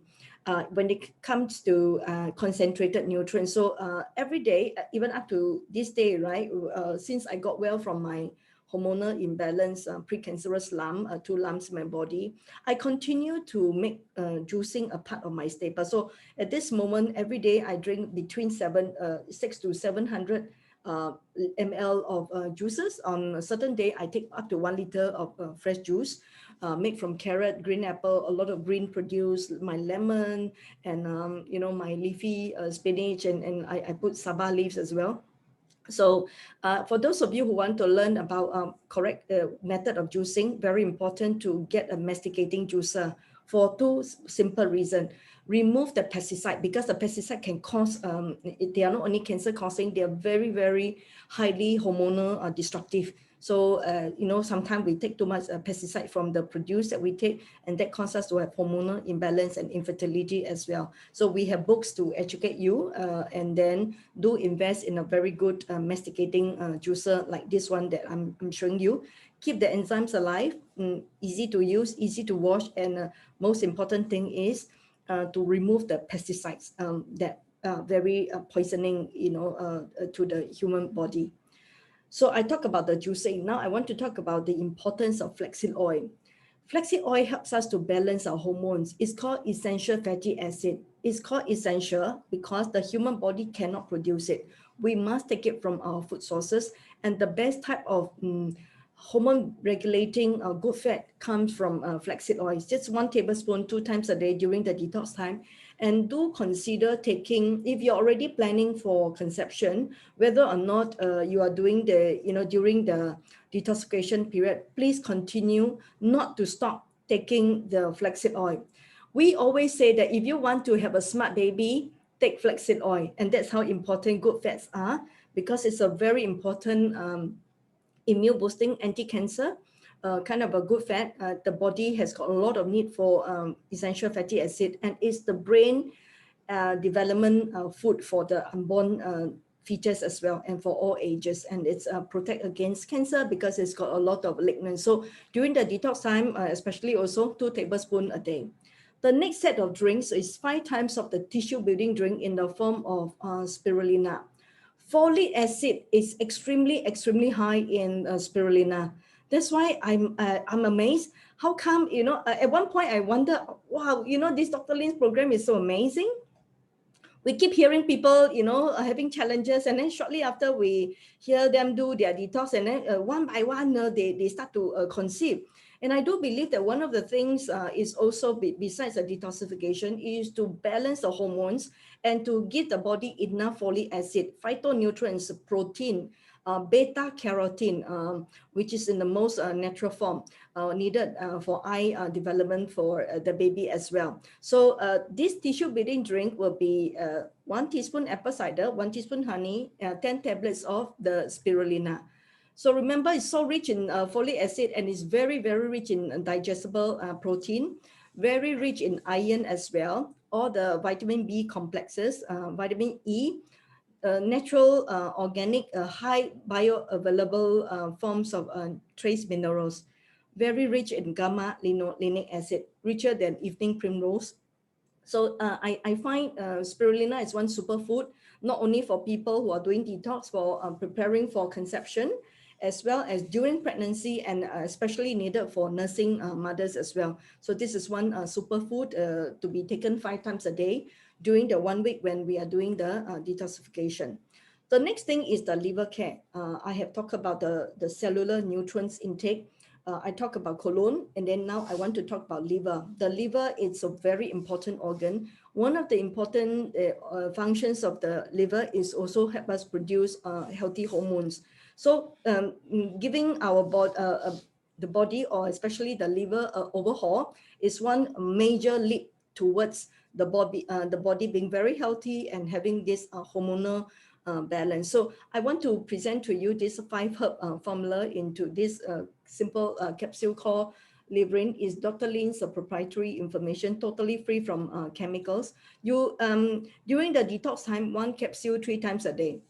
when it comes to concentrated nutrients. So every day, even up to this day, right, since I got well from my hormonal imbalance, precancerous lump, 2 lumps in my body, I continue to make juicing a part of my staple. So at this moment, every day I drink between 6 to 700 ml of juices. On a certain day, I take up to 1 liter of fresh juice made from carrot, green apple, a lot of green produce, my lemon, and my leafy spinach, and I put saba leaves as well. So for those of you who want to learn about correct method of juicing, very important to get a masticating juicer for 2 simple reasons. Remove the pesticide, because the pesticide can cause, they are not only cancer causing, they are very, very highly hormonal destructive. So, sometimes we take too much pesticide from the produce that we take, and that causes us to have hormonal imbalance and infertility as well. So we have books to educate you, and then do invest in a very good masticating juicer like this one that I'm showing you. Keep the enzymes alive, easy to use, easy to wash, and most important thing is to remove the pesticides that are very poisoning, to the human body. So I talk about the juicing. Now I want to talk about the importance of flaxseed oil. Flaxseed oil helps us to balance our hormones. It's called essential fatty acid. It's called essential because the human body cannot produce it. We must take it from our food sources. And the best type of hormone regulating good fat comes from flaxseed oil. It's just 1 tablespoon 2 times a day during the detox time. And do consider taking, if you're already planning for conception, whether or not you are doing during the detoxification period, please continue not to stop taking the flaxseed oil. We always say that if you want to have a smart baby, take flaxseed oil. And that's how important good fats are, because it's a very important immune boosting, anti-cancer, kind of a good fat. The body has got a lot of need for essential fatty acid, and it's the brain development food for the unborn fetus as well, and for all ages. And it's protect against cancer because it's got a lot of lignin. So during the detox time, especially also 2 tablespoons a day. The next set of drinks is 5 times of the tissue building drink in the form of spirulina. folic acid is extremely high in spirulina. That's why I'm amazed. How come, at one point I wonder, wow, this Dr. Lin's program is so amazing. We keep hearing people, having challenges, and then shortly after we hear them do their detox, and then one by one, they start to conceive. And I do believe that one of the things is also, besides the detoxification, is to balance the hormones and to give the body enough folic acid, phytonutrients, protein, beta carotene, which is in the most natural form, needed for eye development for the baby as well. So this tissue building drink will be 1 teaspoon apple cider, 1 teaspoon honey, 10 tablets of the spirulina. So remember, it's so rich in folic acid, and it's very rich in digestible protein, very rich in iron as well, all the vitamin B complexes, vitamin E, natural, organic, high bioavailable forms of trace minerals, very rich in gamma linolenic acid, richer than evening primrose. So I find spirulina is one superfood, not only for people who are doing detox, for preparing for conception, as well as during pregnancy, and especially needed for nursing mothers as well. So this is one superfood to be taken 5 times a day during the 1 week when we are doing the detoxification. The next thing is the liver care. I have talked about the cellular nutrients intake. I talk about colon, and then now I want to talk about liver. The liver is a very important organ. One of the important functions of the liver is also help us produce healthy hormones. So giving our the body, or especially the liver, overhaul is one major leap towards the body being very healthy and having this hormonal balance. So I want to present to you this 5 herb formula into this simple capsule called Liverin. Is Dr. Lin's proprietary information, totally free from chemicals. You during the detox time, 1 capsule 3 times a day.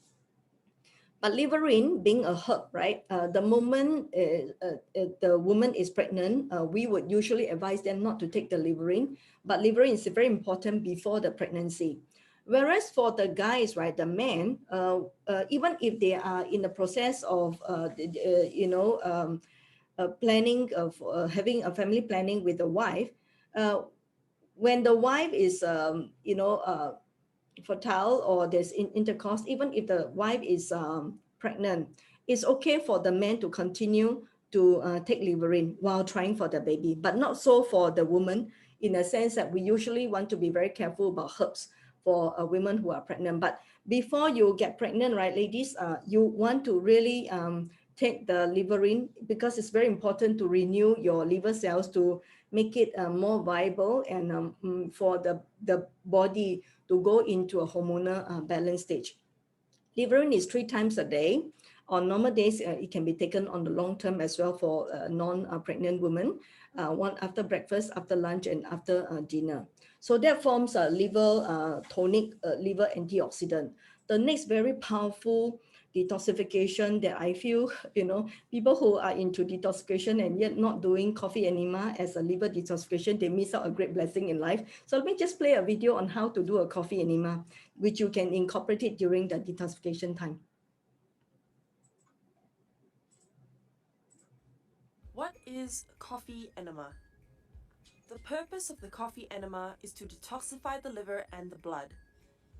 But liverin being a herb, right? The moment the woman is pregnant, we would usually advise them not to take the liverin, but liverin is very important before the pregnancy. Whereas for the guys, right, the men, even if they are in the process of, planning of having a family planning with the wife, when the wife is, fertile, or there's intercourse, even if the wife is pregnant, it's okay for the man to continue to take liverin while trying for the baby, but not so for the woman, in a sense that we usually want to be very careful about herbs for women who are pregnant. But before you get pregnant, right, ladies, you want to really take the liverin, because it's very important to renew your liver cells, to make it more viable, and for the body to go into a hormonal balance stage. Liverin is 3 times a day. On normal days, it can be taken on the long term as well for non-pregnant women, one after breakfast, after lunch, and after dinner. So that forms a liver tonic, liver antioxidant. The next very powerful detoxification that I feel, people who are into detoxification and yet not doing coffee enema as a liver detoxification, they miss out a great blessing in life. So let me just play a video on how to do a coffee enema, which you can incorporate it during the detoxification time. What is coffee enema? The purpose of the coffee enema is to detoxify the liver and the blood.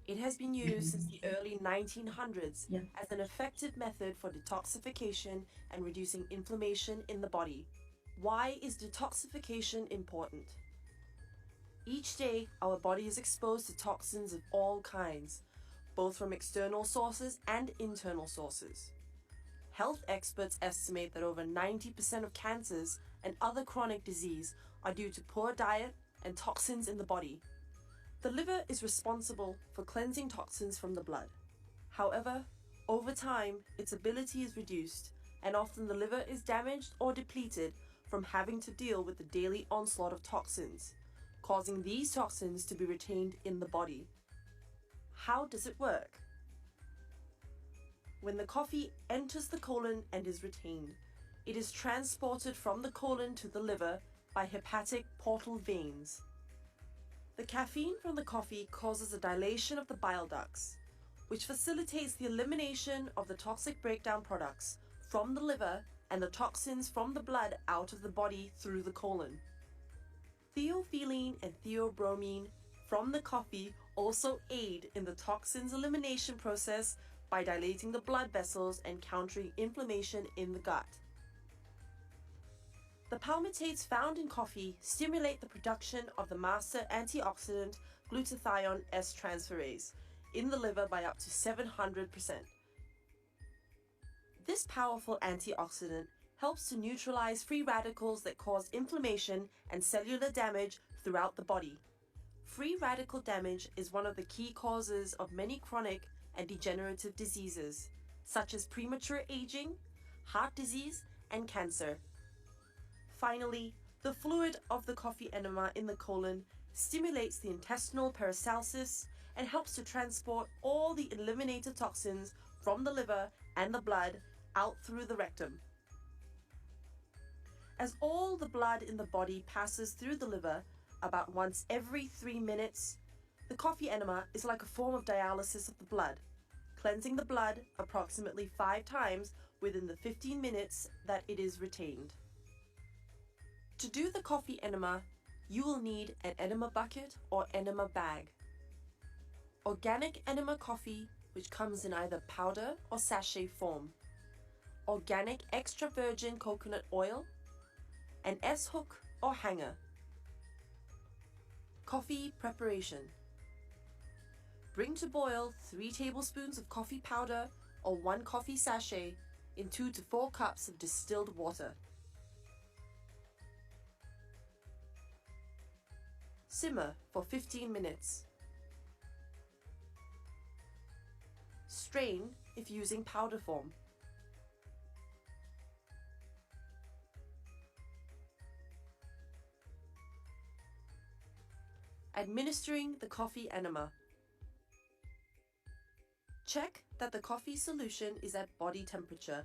It has been used since the early 1900s as an effective method for detoxification and reducing inflammation in the body. Why is detoxification important? Each day, our body is exposed to toxins of all kinds, both from external sources and internal sources. Health experts estimate that over 90% of cancers and other chronic disease are due to poor diet and toxins in the body. The liver is responsible for cleansing toxins from the blood. However, over time, its ability is reduced, and often the liver is damaged or depleted from having to deal with the daily onslaught of toxins, causing these toxins to be retained in the body. How does it work? When the coffee enters the colon and is retained, it is transported from the colon to the liver by hepatic portal veins. The caffeine from the coffee causes a dilation of the bile ducts, which facilitates the elimination of the toxic breakdown products from the liver and the toxins from the blood out of the body through the colon. Theophylline and theobromine from the coffee also aid in the toxins elimination process by dilating the blood vessels and countering inflammation in the gut. The palmitates found in coffee stimulate the production of the master antioxidant glutathione S-transferase in the liver by up to 700%. This powerful antioxidant helps to neutralize free radicals that cause inflammation and cellular damage throughout the body. Free radical damage is one of the key causes of many chronic and degenerative diseases, such as premature aging, heart disease, and cancer. Finally, the fluid of the coffee enema in the colon stimulates the intestinal peristalsis and helps to transport all the eliminated toxins from the liver and the blood out through the rectum. As all the blood in the body passes through the liver about once every 3 minutes, the coffee enema is like a form of dialysis of the blood, cleansing the blood approximately 5 times within the 15 minutes that it is retained. To do the coffee enema, you will need an enema bucket or enema bag. Organic enema coffee, which comes in either powder or sachet form. Organic extra virgin coconut oil, an S-hook or hanger. Coffee preparation. Bring to boil 3 tablespoons of coffee powder or 1 coffee sachet in 2 to 4 cups of distilled water. Simmer for 15 minutes. Strain if using powder form. Administering the coffee enema. Check that the coffee solution is at body temperature.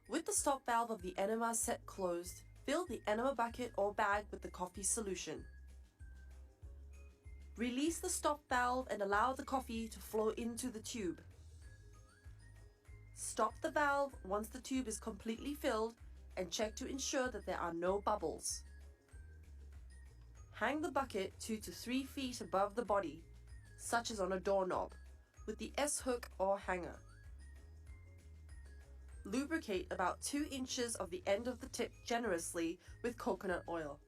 With the stop valve of the enema set closed, fill the enema bucket or bag with the coffee solution. Release the stop valve and allow the coffee to flow into the tube. Stop the valve once the tube is completely filled and check to ensure that there are no bubbles. Hang the bucket 2 to 3 feet above the body, such as on a doorknob, with the S-hook or hanger. Lubricate about 2 inches of the end of the tip generously with coconut oil.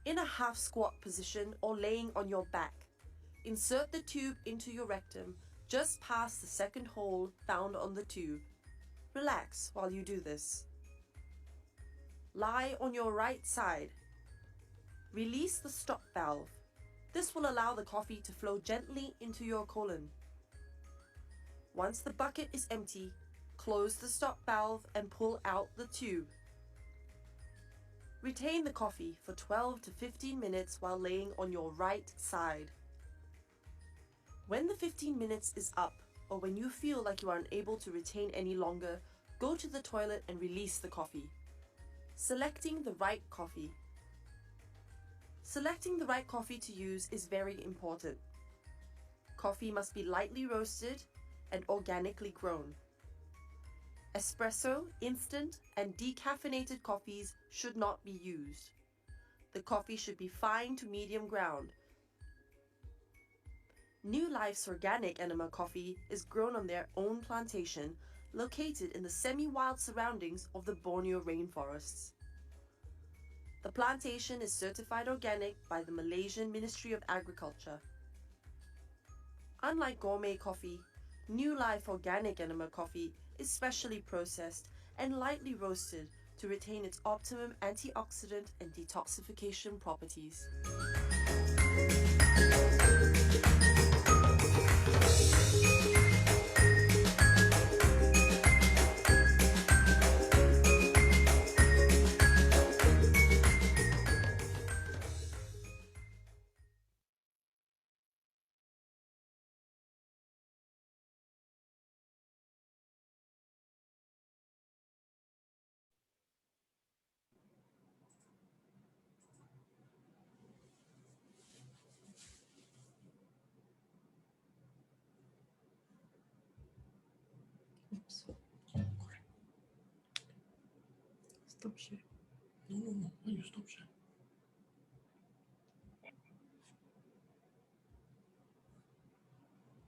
In a half squat position or laying on your back, insert the tube into your rectum just past the second hole found on the tube. Relax while you do this. Lie on your right side. Release the stop valve. This will allow the coffee to flow gently into your colon. Once the bucket is empty, close the stop valve and pull out the tube. Retain the coffee for 12 to 15 minutes while laying on your right side. When the 15 minutes is up, or when you feel like you are unable to retain any longer, go to the toilet and release the coffee. Selecting the right coffee. Selecting the right coffee to use is very important. Coffee must be lightly roasted and organically grown. Espresso, instant, and decaffeinated coffees should not be used. The coffee should be fine to medium ground. New Life's organic enema coffee is grown on their own plantation located in the semi-wild surroundings of the Borneo rainforests. The plantation is certified organic by the Malaysian Ministry of Agriculture. Unlike gourmet coffee, New Life organic enema coffee is specially processed and lightly roasted to retain its optimum antioxidant and detoxification properties. Stop share. No. Why you stop share?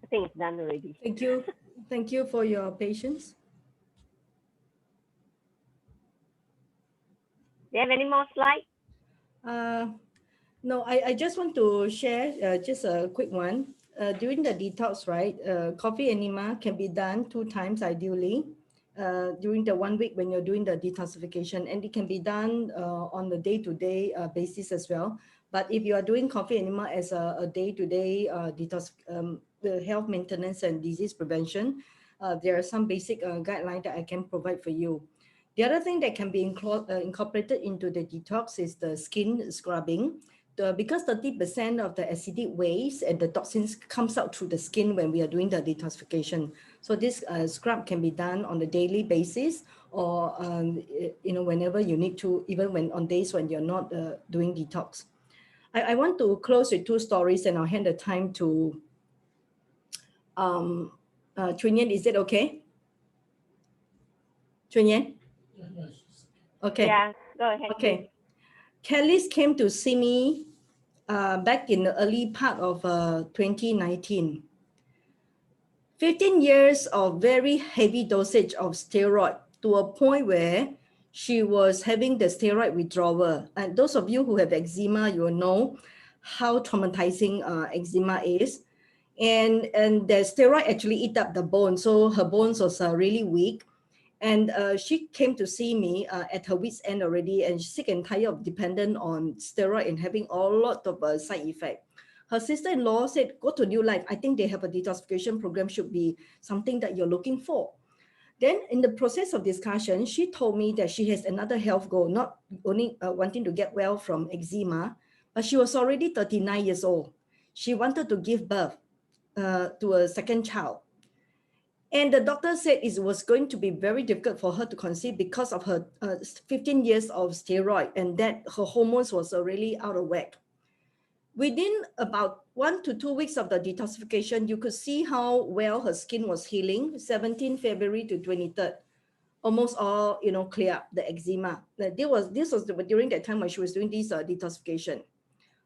I think it's done already. Thank you. Thank you for your patience. Do you have any more slides? No, I just want to share just a quick one. During the detox, right, coffee enema can be done 2 times ideally during the 1 week when you're doing the detoxification, and it can be done on the day-to-day basis as well. But if you are doing coffee enema as a day-to-day detox, the health maintenance and disease prevention, there are some basic guidelines that I can provide for you. The other thing that can be incorporated into the detox is the skin scrubbing. Because 30% of the acidic waste and the toxins comes out through the skin when we are doing the detoxification. So this scrub can be done on a daily basis, or whenever you need to, even when on days when you're not doing detox. I want to close with 2 stories, and I'll hand the time to Choon Yen. Is it okay? Choon Yen? Okay. Yeah, go ahead. Okay. Kelly's came to see me back in the early part of 2019. 15 years of very heavy dosage of steroid to a point where she was having the steroid withdrawal. And those of you who have eczema, you will know how traumatizing eczema is. And the steroid actually eat up the bone. So her bones was really weak. And she came to see me at her wit's end already, and she's sick and tired of dependent on steroid and having a lot of side effect. Her sister-in-law said, go to New Life. I think they have a detoxification program, should be something that you're looking for. Then in the process of discussion, she told me that she has another health goal, not only wanting to get well from eczema, but she was already 39 years old. She wanted to give birth to a second child. And the doctor said it was going to be very difficult for her to conceive because of her 15 years of steroid, and that her hormones was really out of whack. Within about 1 to 2 weeks of the detoxification, you could see how well her skin was healing, 17 February to 23rd. Almost all, clear up the eczema. This was during that time when she was doing this detoxification.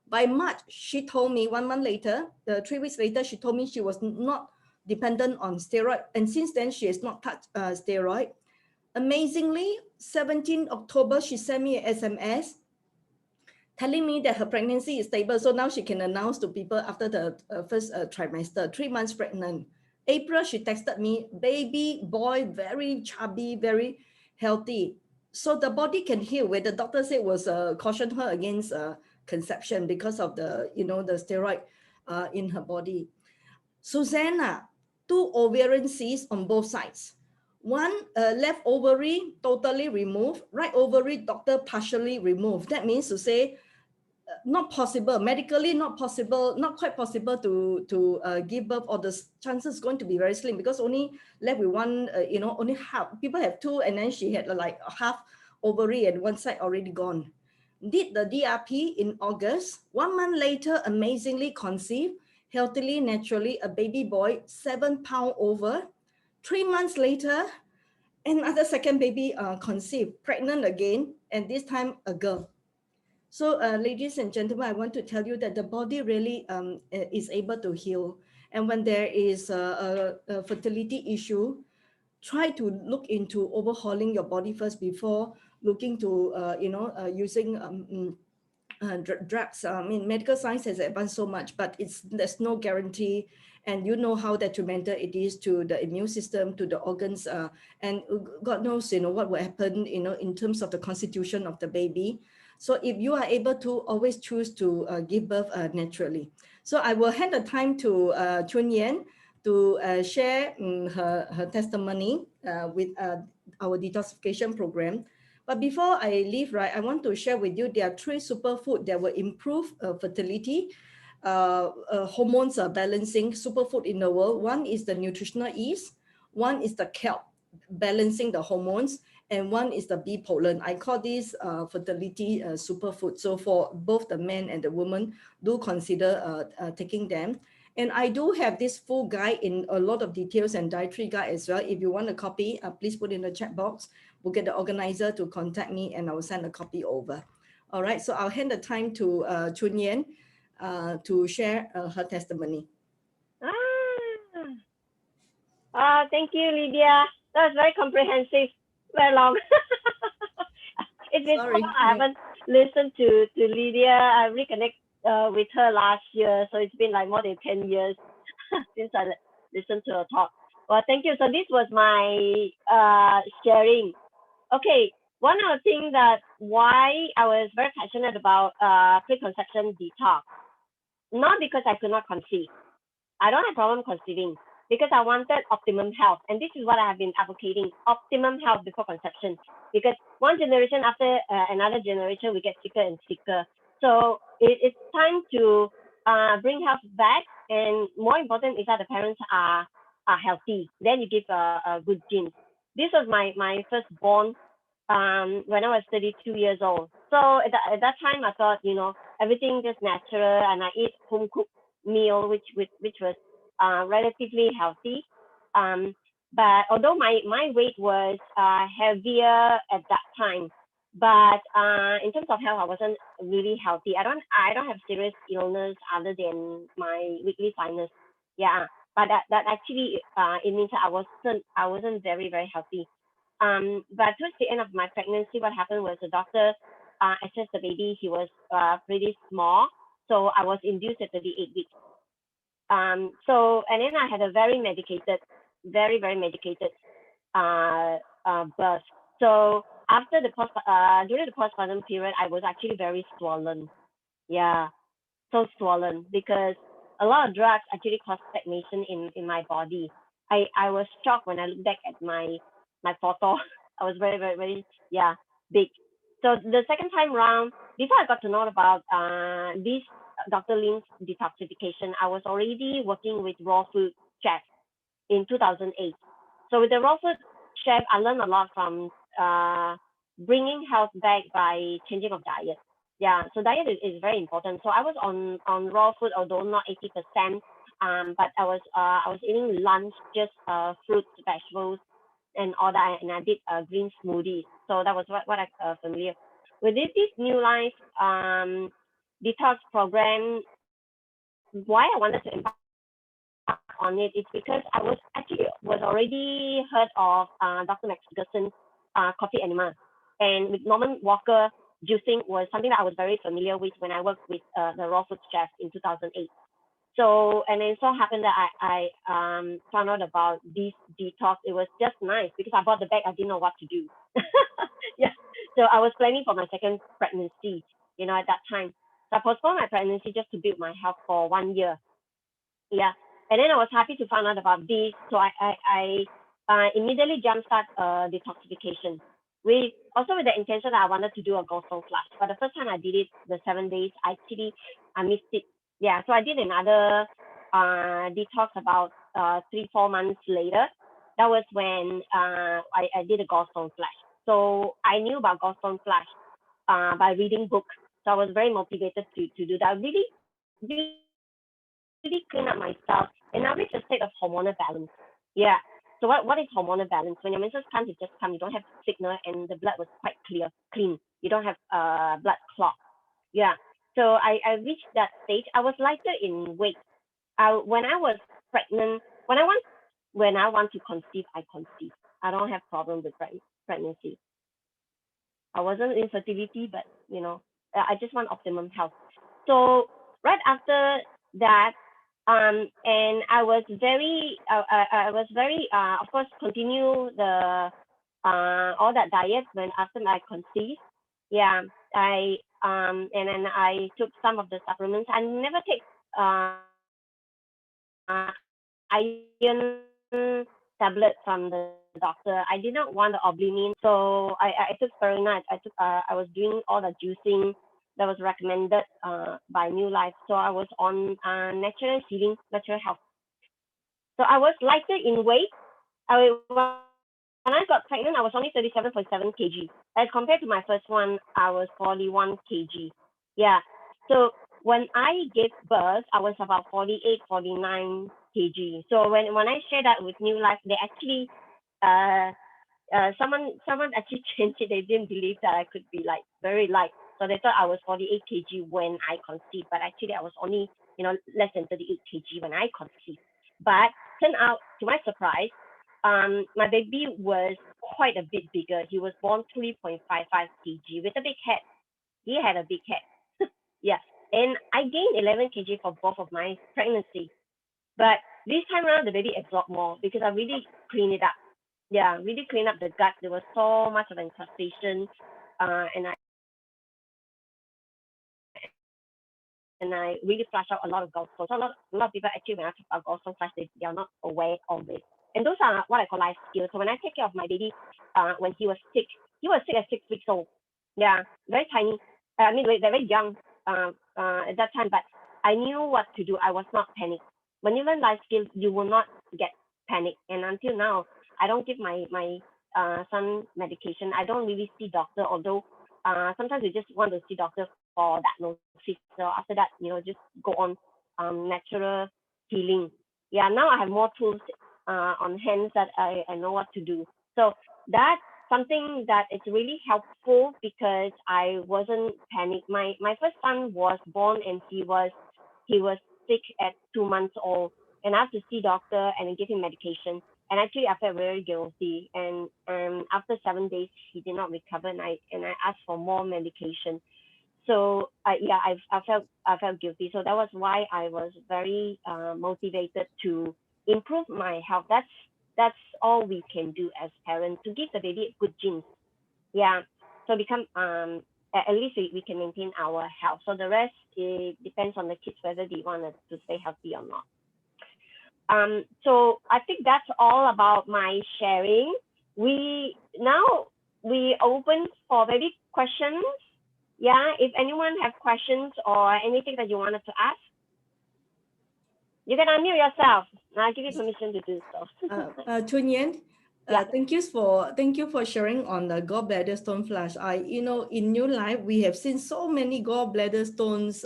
By March, she told me 1 month later, 3 weeks later, she told me she was not dependent on steroid. And since then, she has not touched steroid. Amazingly, 17 October, she sent me an SMS telling me that her pregnancy is stable. So now she can announce to people after the first trimester, 3 months pregnant. April, she texted me, baby boy, very chubby, very healthy. So the body can heal, where the doctor said was cautioned her against conception because of the, the steroid in her body. Susanna, 2 ovarian cysts on both sides. One left ovary totally removed, right ovary doctor partially removed. That means to say, not possible, medically not possible, not quite possible to give birth, or the chances going to be very slim because only left with one, only half. People have 2, and then she had like half ovary and one side already gone. Did the DRP in August. 1 month later, amazingly conceived, healthily, naturally, a baby boy, 7 pounds over. 3 months later, another second baby conceived, pregnant again, and this time a girl. So ladies and gentlemen, I want to tell you that the body really is able to heal. And when there is a fertility issue, try to look into overhauling your body first before looking to, using drugs. I mean, medical science has advanced so much, but there's no guarantee. And you know how detrimental it is to the immune system, to the organs, and God knows, what will happen, in terms of the constitution of the baby. So if you are able to, always choose to give birth naturally. So I will hand the time to Choon Yen to share her testimony with our detoxification program. But before I leave, right, I want to share with you, there are 3 superfood that will improve fertility, hormones balancing superfood in the world. One is the nutritional yeast, one is the kelp, balancing the hormones, and one is the bee pollen. I call this fertility superfood. So for both the men and the women, do consider taking them. And I do have this full guide in a lot of details and dietary guide as well. If you want a copy, please put in the chat box. We'll get the organizer to contact me and I will send a copy over. All right, so I'll hand the time to Choon Yen to share her testimony. Thank you, Lydia. That was very comprehensive, very long. It's been so long I haven't listened to Lydia. I reconnect with her last year, so it's been like more than 10 years since I listened to her talk. Well, thank you. So this was my sharing. Okay, one of the things that why I was very passionate about preconception detox, not because I could not conceive. I don't have problem conceiving because I wanted optimum health. And this is what I have been advocating, optimum health before conception. Because one generation after another generation, we get sicker and sicker. So it's time to bring health back. And more important is that the parents are healthy. Then you give a good genes. This was my firstborn when I was 32 years old. So at that time, I thought, everything just natural, and I eat home cooked meal, which was relatively healthy. But although my weight was heavier at that time, but in terms of health, I wasn't really healthy. I don't have serious illness other than my weekly sinus. Yeah, but that actually it means that I wasn't very, very healthy. But towards the end of my pregnancy, what happened was the doctor assessed the baby. He was pretty small, so I was induced at 38 weeks. So, and then I had a very medicated, very, very medicated birth. So after during the postpartum period, I was actually very swollen. Yeah, so swollen because a lot of drugs actually cause stagnation in my body. I was shocked when I look back at my photo. I was very, very, very, big. So the second time round, before I got to know about this Dr. Ling's detoxification, I was already working with raw food chef in 2008. So with the raw food chef, I learned a lot from bringing health back by changing of diet. Yeah, so diet is very important. So I was on raw food, although not 80%, but I was eating lunch just fruits, vegetables, and all that, and I did a green smoothie. So that was what I familiar with. This new life detox program. Why I wanted to embark on it is because I was already heard of Dr. Max Ferguson's coffee enema, and with Norman Walker juicing was something that I was very familiar with when I worked with the raw food chef in 2008. So, and then so happened that I found out about this detox. It was just nice because I bought the bag. I didn't know what to do. Yeah. So I was planning for my second pregnancy, at that time. So I postponed my pregnancy just to build my health for 1 year. Yeah. And then I was happy to find out about this. So I immediately jumpstart detoxification with the intention that I wanted to do a gallstone flush. But the first time I did it, the 7 days, I missed it. Yeah, so I did another detox about 3-4 months later. That was when I did a gallstone flush. So I knew about gallstone flush by reading books. So I was very motivated to do that. Really, really clean up myself, and I reached a state of hormonal balance. Yeah. So what is hormonal balance? When your menstruals come, it just come. You don't have signal, and the blood was quite clean. You don't have blood clot. Yeah. So I reached that stage. I was lighter in weight. When I was pregnant, when I want to conceive, I conceive. I don't have problem with pregnancy. I wasn't infertility, but I just want optimum health. So right after that, and I was very, of course, continue the all that diet when after I conceived. Yeah, and then I took some of the supplements. I never take iron tablet from the doctor. I did not want the oblimin, so I took spirulina. I was doing all the juicing that was recommended by New Life. So I was on natural healing, natural health. So I was lighter in weight. When I got pregnant, I was only 37.7 kg. As compared to my first one, I was 41 kg. Yeah. So when I gave birth, I was about 48, 49 kg. So when I shared that with New Life, they actually, someone actually changed it. They didn't believe that I could be like very light. So they thought I was 48 kg when I conceived, but actually I was only, less than 38 kg when I conceived. But turned out, to my surprise, my baby was quite a bit bigger. He was born 3.55 kg with a big head. He had a big head. Yeah. And I gained 11 kg for both of my pregnancy. But this time around, the baby absorbed more because I really cleaned it up. Yeah, really cleaned up the gut. There was so much of incrustation, and I really flushed out a lot of gallstones. So a lot of people actually, when I talk about gallstone flush, they are not aware of it. And those are what I call life skills. So when I take care of my baby, when he was sick at 6 weeks old. Yeah, very tiny. I mean, they're very young at that time, but I knew what to do. I was not panicked. When you learn life skills, you will not get panicked. And until now, I don't give my son medication. I don't really see doctor, although sometimes we just want to see doctor for diagnosis. So after that, just go on natural healing. Yeah, now I have more tools on hands that I know what to do. So that's something that is really helpful because I wasn't panicked. My first son was born and he was sick at 2 months old, and I have to see doctor and give him medication. And actually, I felt very guilty. And after 7 days, he did not recover, and I asked for more medication. So I felt guilty. So that was why I was very motivated to improve my health. That's all we can do as parents to give the baby good genes. Yeah. So become at least we can maintain our health. So the rest, it depends on the kids whether they want to stay healthy or not. So I think that's all about my sharing. We open for maybe questions. Yeah, if anyone have questions or anything that you wanted to ask, you can unmute yourself. I'll give you permission to do so. Choon Yen, Yeah. thank you for sharing on the gallbladder stone flush. In New Life we have seen so many gallbladder stones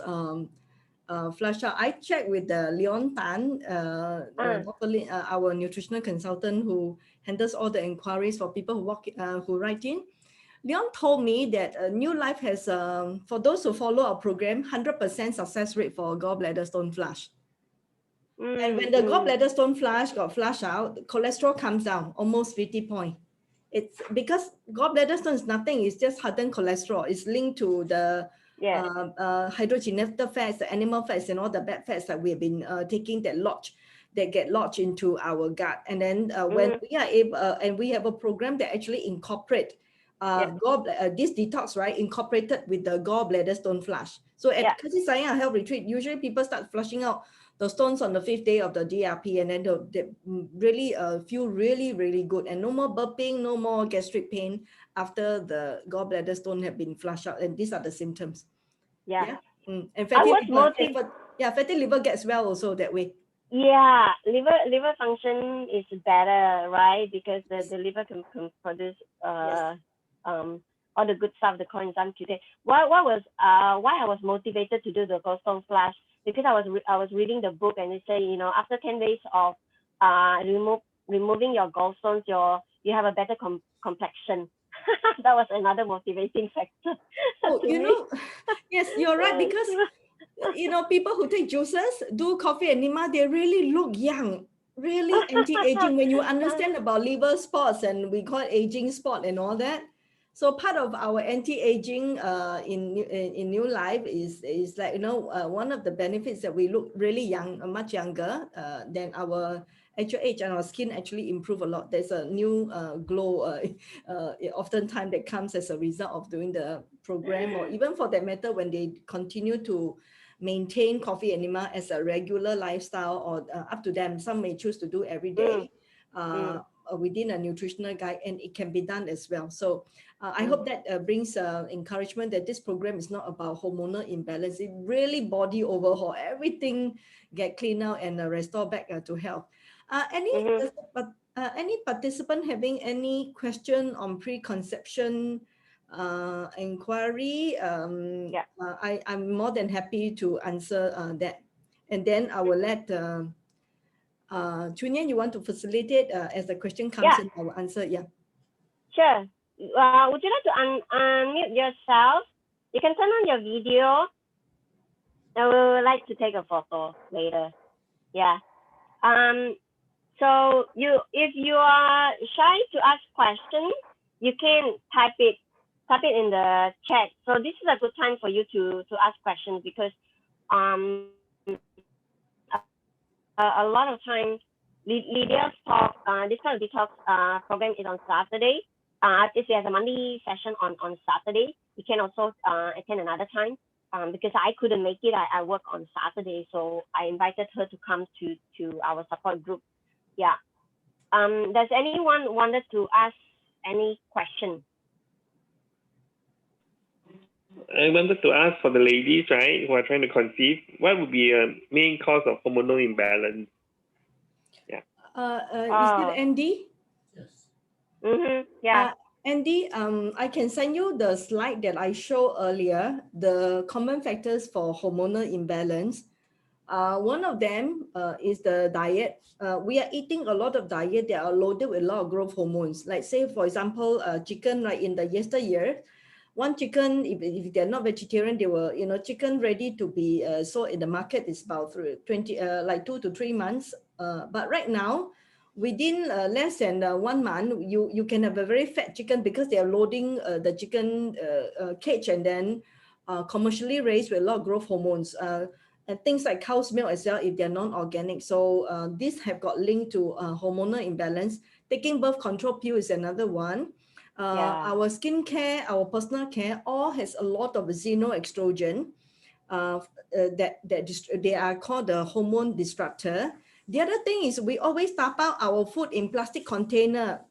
flush out. I checked with Leon Tan, our nutritional consultant who handles all the inquiries for people who write in. Leon told me that New Life has, for those who follow our program, 100% success rate for gallbladder stone flush. And when the gallbladder stone got flushed out, cholesterol comes down almost 50 points. It's because gallbladder stone is nothing, it's just hardened cholesterol. It's linked to the hydrogenated fats, the animal fats, and all the bad fats that we've been taking that get lodged into our gut. And then when we are able, and we have a program that actually incorporate this detox, right, incorporated with the gallbladder stone flush. So at Kasih Sayang Health Retreat, usually people start flushing out the stones on the 5th day of the DRP, and then they really feel really, really good, and no more burping, no more gastric pain after the gallbladder stone have been flushed out. And these are the symptoms. Yeah. And fatty liver gets well also that way. Yeah, liver function is better, right? Because the liver can produce all the good stuff, the coenzyme Q10. Why I was motivated to do the gallstone flush, because I was reading the book, and it said, after 10 days of removing your gallstones, you have a better complexion. That was another motivating factor. Oh, yes, you're right, because people who take juices, do coffee enema, they really look young, really anti-aging. When you understand about liver spots, and we call it aging spot and all that. So part of our anti-aging in New Life is like, one of the benefits that we look really young, much younger than our actual age, and our skin actually improve a lot. There's a new glow oftentimes that comes as a result of doing the program, or even for that matter, when they continue to maintain coffee enema as a regular lifestyle, or up to them. Some may choose to do every day within a nutritional guide, and it can be done as well. So I hope that brings encouragement that this program is not about hormonal imbalance. It really body overhaul, everything get cleaned out and restore back to health. Any participant having any question on preconception inquiry, Yeah. I'm more than happy to answer that. And then I will let Choon Yen, you want to facilitate as the question comes Yeah. in, I will answer. Yeah. Sure. Would you like to unmute yourself? You can turn on your video. I would like to take a photo later. Yeah. So if you are shy to ask questions, you can type it in the chat. So this is a good time for you to ask questions because a lot of times Lydia's talk, this kind of detox program is on Saturday. If you have a Monday session on Saturday, you can also attend another time. Because I couldn't make it, I work on Saturday, so I invited her to come to our support group. Yeah. Does anyone wanted to ask any question? I wanted to ask for the ladies, right, who are trying to conceive, what would be a main cause of hormonal imbalance? Yeah. Is it Andy? Yes. Yeah. Andy, I can send you the slide that I showed earlier, the common factors for hormonal imbalance. One of them is the diet. We are eating a lot of diet that are loaded with a lot of growth hormones. Like say, for example, chicken, right, in the yesteryear, one chicken, if they're not vegetarian, they were, chicken ready to be sold in the market is about like 2 to 3 months. But right now, within less than 1 month, you can have a very fat chicken because they are loading the chicken cage and then commercially raised with a lot of growth hormones. And things like cow's milk as well, if they're non-organic. So these have got linked to hormonal imbalance. Taking birth control pill is another one. Our skincare, our personal care, all has a lot of xenoestrogen that they are called the hormone disruptor. The other thing is we always tap out our food in plastic container.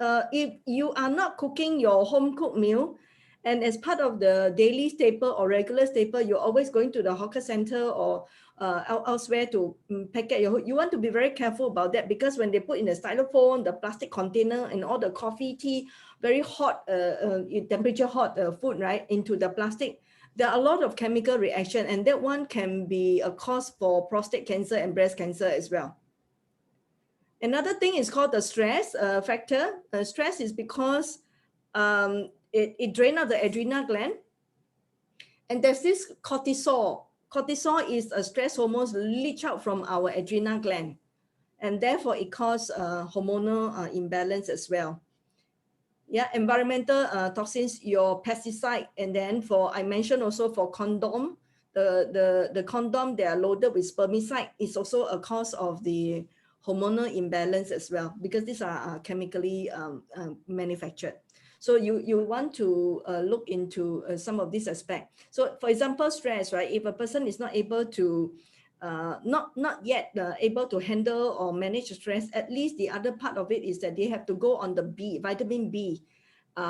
If you are not cooking your home cooked meal, and as part of the daily staple or regular staple, you're always going to the hawker center or elsewhere to packet your food. You want to be very careful about that because when they put in the styrofoam, the plastic container, and all the coffee, tea, very hot, temperature hot food, right, into the plastic, there are a lot of chemical reaction, and that one can be a cause for prostate cancer and breast cancer as well. Another thing is called the stress factor. Stress is because it drains out the adrenal gland. And there's this cortisol. Cortisol is a stress hormone leach out from our adrenal gland. And therefore, it causes hormonal imbalance as well. Yeah, environmental toxins, your pesticide. And then I mentioned also for condom, the condom, they are loaded with spermicide is also a cause of the hormonal imbalance as well, because these are chemically manufactured. So you want to look into some of these aspects. So for example, stress, right? If a person is not able to, not yet able to handle or manage stress, at least the other part of it is that they have to go on the vitamin B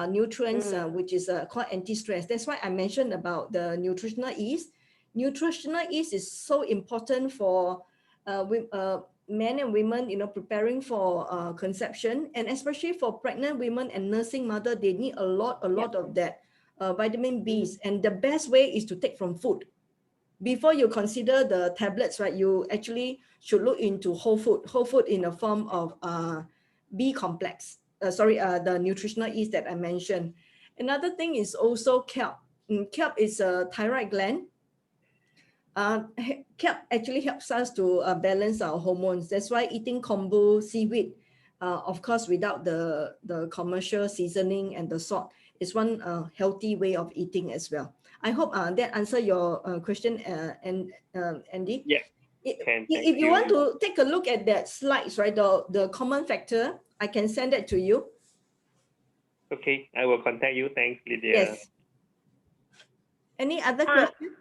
nutrients, which is called anti-stress. That's why I mentioned about the nutritional yeast. Nutritional yeast is so important for men and women, preparing for conception, and especially for pregnant women and nursing mother, they need a lot of that vitamin B's. And the best way is to take from food. Before you consider the tablets, right, you actually should look into whole food in a form of B complex. The nutritional yeast that I mentioned. Another thing is also kelp. Kelp is a thyroid gland. Kelp actually helps us to balance our hormones. That's why eating kombu, seaweed, of course, without the commercial seasoning and the salt, is one healthy way of eating as well. I hope that answer your question, Andy. Yes. If you want to take a look at that slides, right, the common factor, I can send that to you. Okay, I will contact you. Thanks, Lydia. Yes. Any other questions?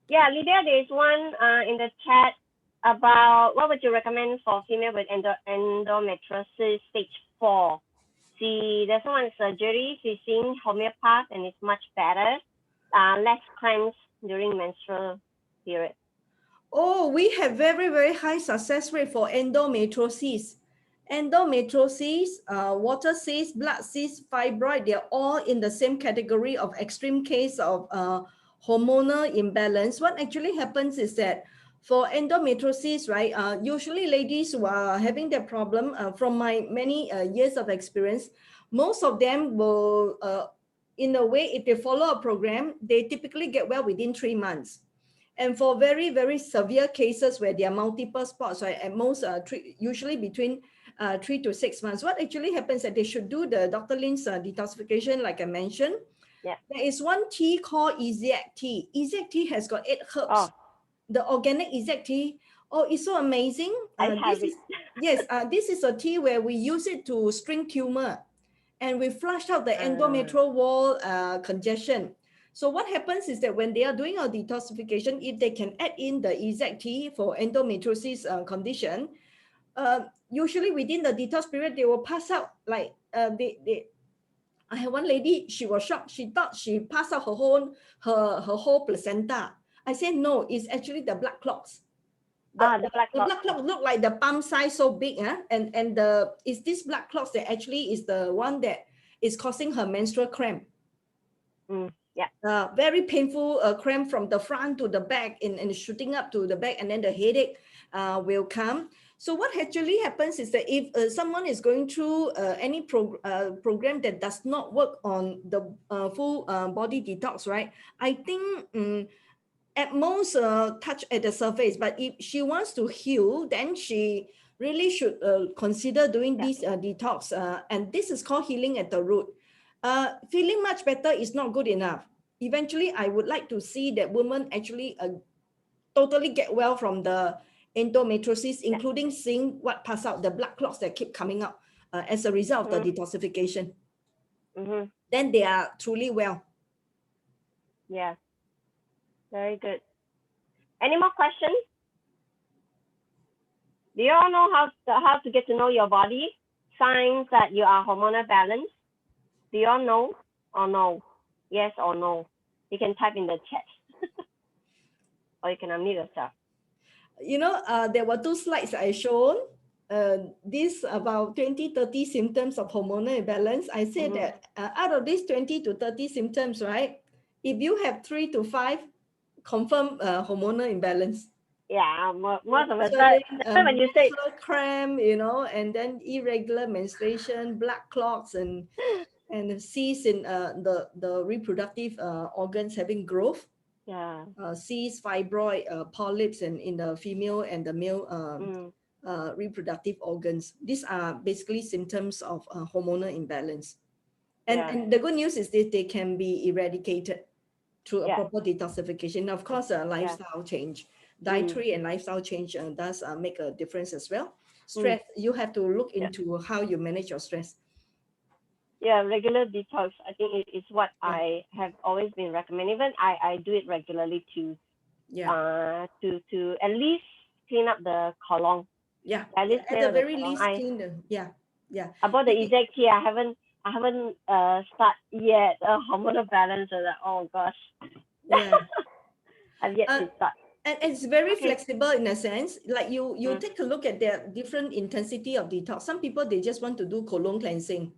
Yeah, Lydia, there is one in the chat about what would you recommend for female with endometriosis stage 4? She doesn't want surgery. She's seeing homeopath and it's much better. Less cramps during menstrual period. Oh, we have very, very high success rate for endometriosis. Endometriosis, water cyst, blood cyst, fibroid, they're all in the same category of extreme case of hormonal imbalance. What actually happens is that for endometriosis, right, usually ladies who are having that problem, from my many years of experience, most of them will, in a way, if they follow a program, they typically get well within 3 months. And for very, very severe cases where there are multiple spots, right, at most usually between 3 to 6 months, what actually happens is that they should do the Dr. Lin's detoxification, like I mentioned. Yeah. There is one tea called Easiac tea. Easiac tea has got 8 herbs. Oh. The organic Easiac tea, oh, it's so amazing. Yes, this is a tea where we use it to shrink tumor, and we flush out the endometrial wall congestion. So what happens is that when they are doing a detoxification, if they can add in the Easiac tea for endometriosis condition, usually within the detox period, they will pass out like I had one lady, she was shocked. She thought she passed out her whole placenta. I said, no, it's actually the blood clots. The blood clots look like the palm size, so big. And it's this blood clots that actually is the one that is causing her menstrual cramp. Very painful cramp from the front to the back and shooting up to the back, and then the headache will come. So what actually happens is that if someone is going through any program that does not work on the full body detox, right? I think at most touch at the surface, but if she wants to heal, then she really should consider doing this detox. And this is called healing at the root. Feeling much better is not good enough. Eventually, I would like to see that women actually totally get well from the endometriosis, including seeing what pass out, the blood clots that keep coming up as a result of the detoxification. Then they are truly well. Yeah, very good. Any more questions? Do you all know how to get to know your body? Signs that you are hormonal balanced? Do you all know or no? Yes or no? You can type in the chat. Or you can unmute yourself. You know, there were 2 slides I shown. This about 20-30 symptoms of hormonal imbalance. I said that out of these 20 to 30 symptoms, right, if you have 3 to 5, confirm hormonal imbalance. Yeah, most of the time when you say cramp, you know, and then irregular menstruation, blood clots, and cysts in the reproductive organs having growth. Yeah. Cysts, fibroid, polyps, and in the female and the male reproductive organs. These are basically symptoms of hormonal imbalance. And the good news is that they can be eradicated through a proper detoxification. Of course, a lifestyle change, dietary and lifestyle change does make a difference as well. Stress, you have to look into how you manage your stress. Yeah, regular detox, I think it is what I have always been recommending. Even I do it regularly to at least clean up the colon. Yeah, at least at the very least clean the About the Easiac tea, I haven't start yet hormonal balance. Oh gosh. I've yet to start. And it's very flexible in a sense. Like you take a look at their different intensity of detox. Some people, they just want to do colon cleansing.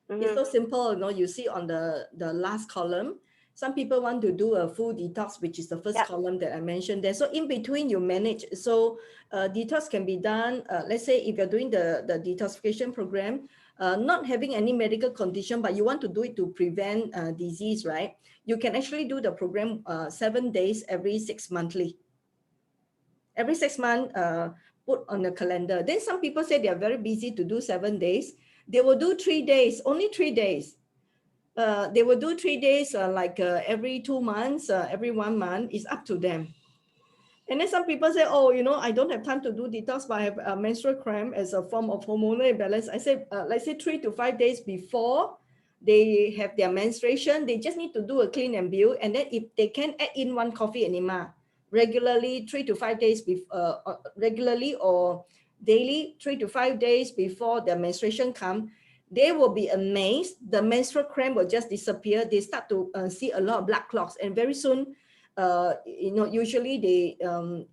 It's so simple, you know, you see on the last column. Some people want to do a full detox, which is the first column that I mentioned there. So in between you manage. So detox can be done, let's say if you're doing the detoxification program, not having any medical condition, but you want to do it to prevent disease, right? You can actually do the program 7 days every 6 monthly. Every 6 months, put on the calendar. Then some people say they are very busy to do 7 days. They will do 3 days, only 3 days. They will do 3 days every 2 months, every 1 month. It's up to them. And then some people say, oh, you know, I don't have time to do detox, but I have a menstrual cramp as a form of hormonal imbalance. I said, let's say 3 to 5 days before they have their menstruation, they just need to do a clean and build. And then if they can add in 1 coffee enema regularly, 3 to 5 days regularly or daily, 3 to 5 days before their menstruation come, they will be amazed. The menstrual cramp will just disappear. They start to see a lot of blood clots, and very soon, you know, usually they,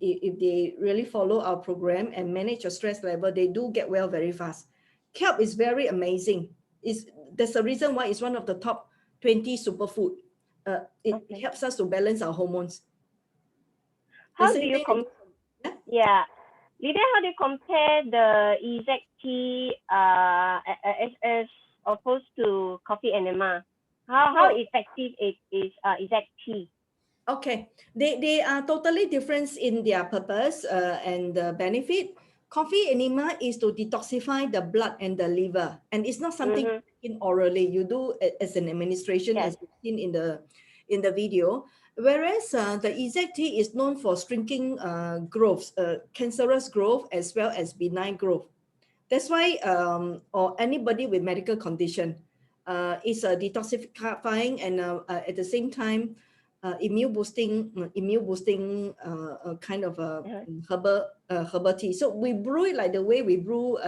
if they really follow our program and manage your stress level, they do get well very fast. kelp is very amazing. There's a reason why it's one of the top 20 superfood. It helps us to balance our hormones. How do you Lydia, how do you compare the EZT as opposed to coffee enema? How effective is EZT? Okay, they are totally different in their purpose and the benefit. Coffee enema is to detoxify the blood and the liver, and it's not something in orally. You do as an administration, as you've seen in the video. Whereas the EZT is known for shrinking growths, cancerous growth as well as benign growth. That's why, or anybody with medical condition, is a detoxifying and at the same time, immune boosting kind of a herbal tea. So we brew it like the way we brew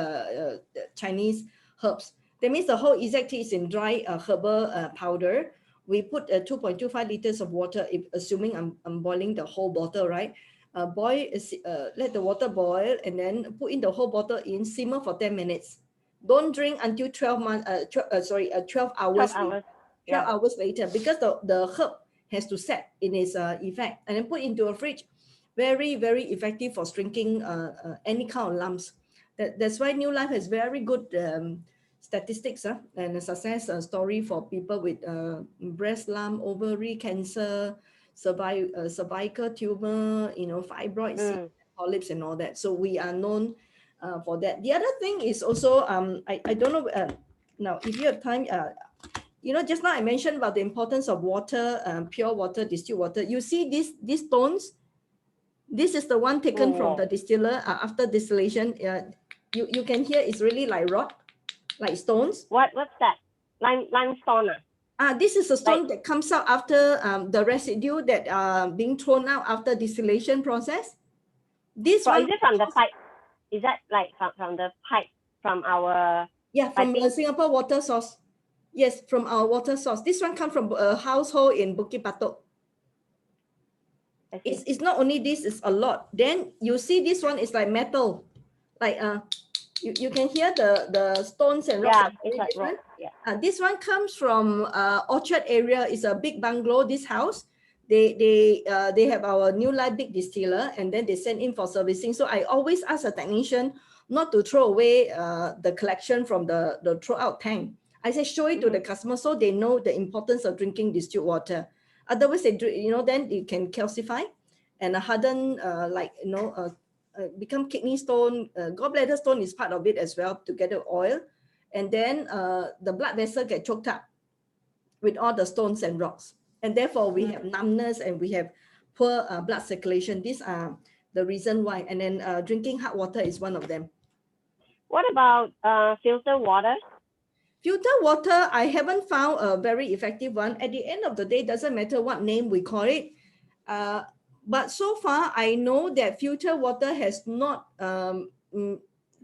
Chinese herbs. That means the whole EZT is in dry herbal powder. We put 2.25 liters of water, assuming I'm boiling the whole bottle, right? Let the water boil and then put in the whole bottle in, simmer for 10 minutes. Don't drink until 12 hours. 12 hours later, because the herb has to set in its effect, and then put into a fridge. Very, very effective for shrinking any kind of lumps. That's why New Life has very good statistics and a success story for people with breast lump, ovary cancer, cervical tumor, fibroids, polyps and all that. So we are known for that. The other thing is also, I don't know, now if you have time, just now I mentioned about the importance of water, pure water, distilled water. You see these stones? This is the one taken from the distiller after distillation. You can hear it's really like rock, like stones. What's that? Limestone? This is a stone that comes out after the residue that are being thrown out after distillation process. Is it from the pipe? Is that like from the pipe from our? Yeah, from the Singapore water source. Yes, from our water source. This one comes from a household in Bukit Batok. It's not only this, it's a lot. Then you see this one is like metal. Like you can hear the stones and rocks. Yeah, it's like rock. Yeah. This one comes from Orchard area. It's a big bungalow, this house. They have our New Life big distiller, and then they send in for servicing. So I always ask a technician not to throw away the collection from the throw out tank. I say show it to the customer so they know the importance of drinking distilled water. Otherwise, they then it can calcify and harden, become kidney stone. Gallbladder stone is part of it as well, together with oil. And then the blood vessel get choked up with all the stones and rocks. And therefore, we have numbness and we have poor blood circulation. These are the reason why. And then drinking hot water is one of them. What about filtered water? Filtered water, I haven't found a very effective one. At the end of the day, doesn't matter what name we call it. But so far, I know that filtered water has not,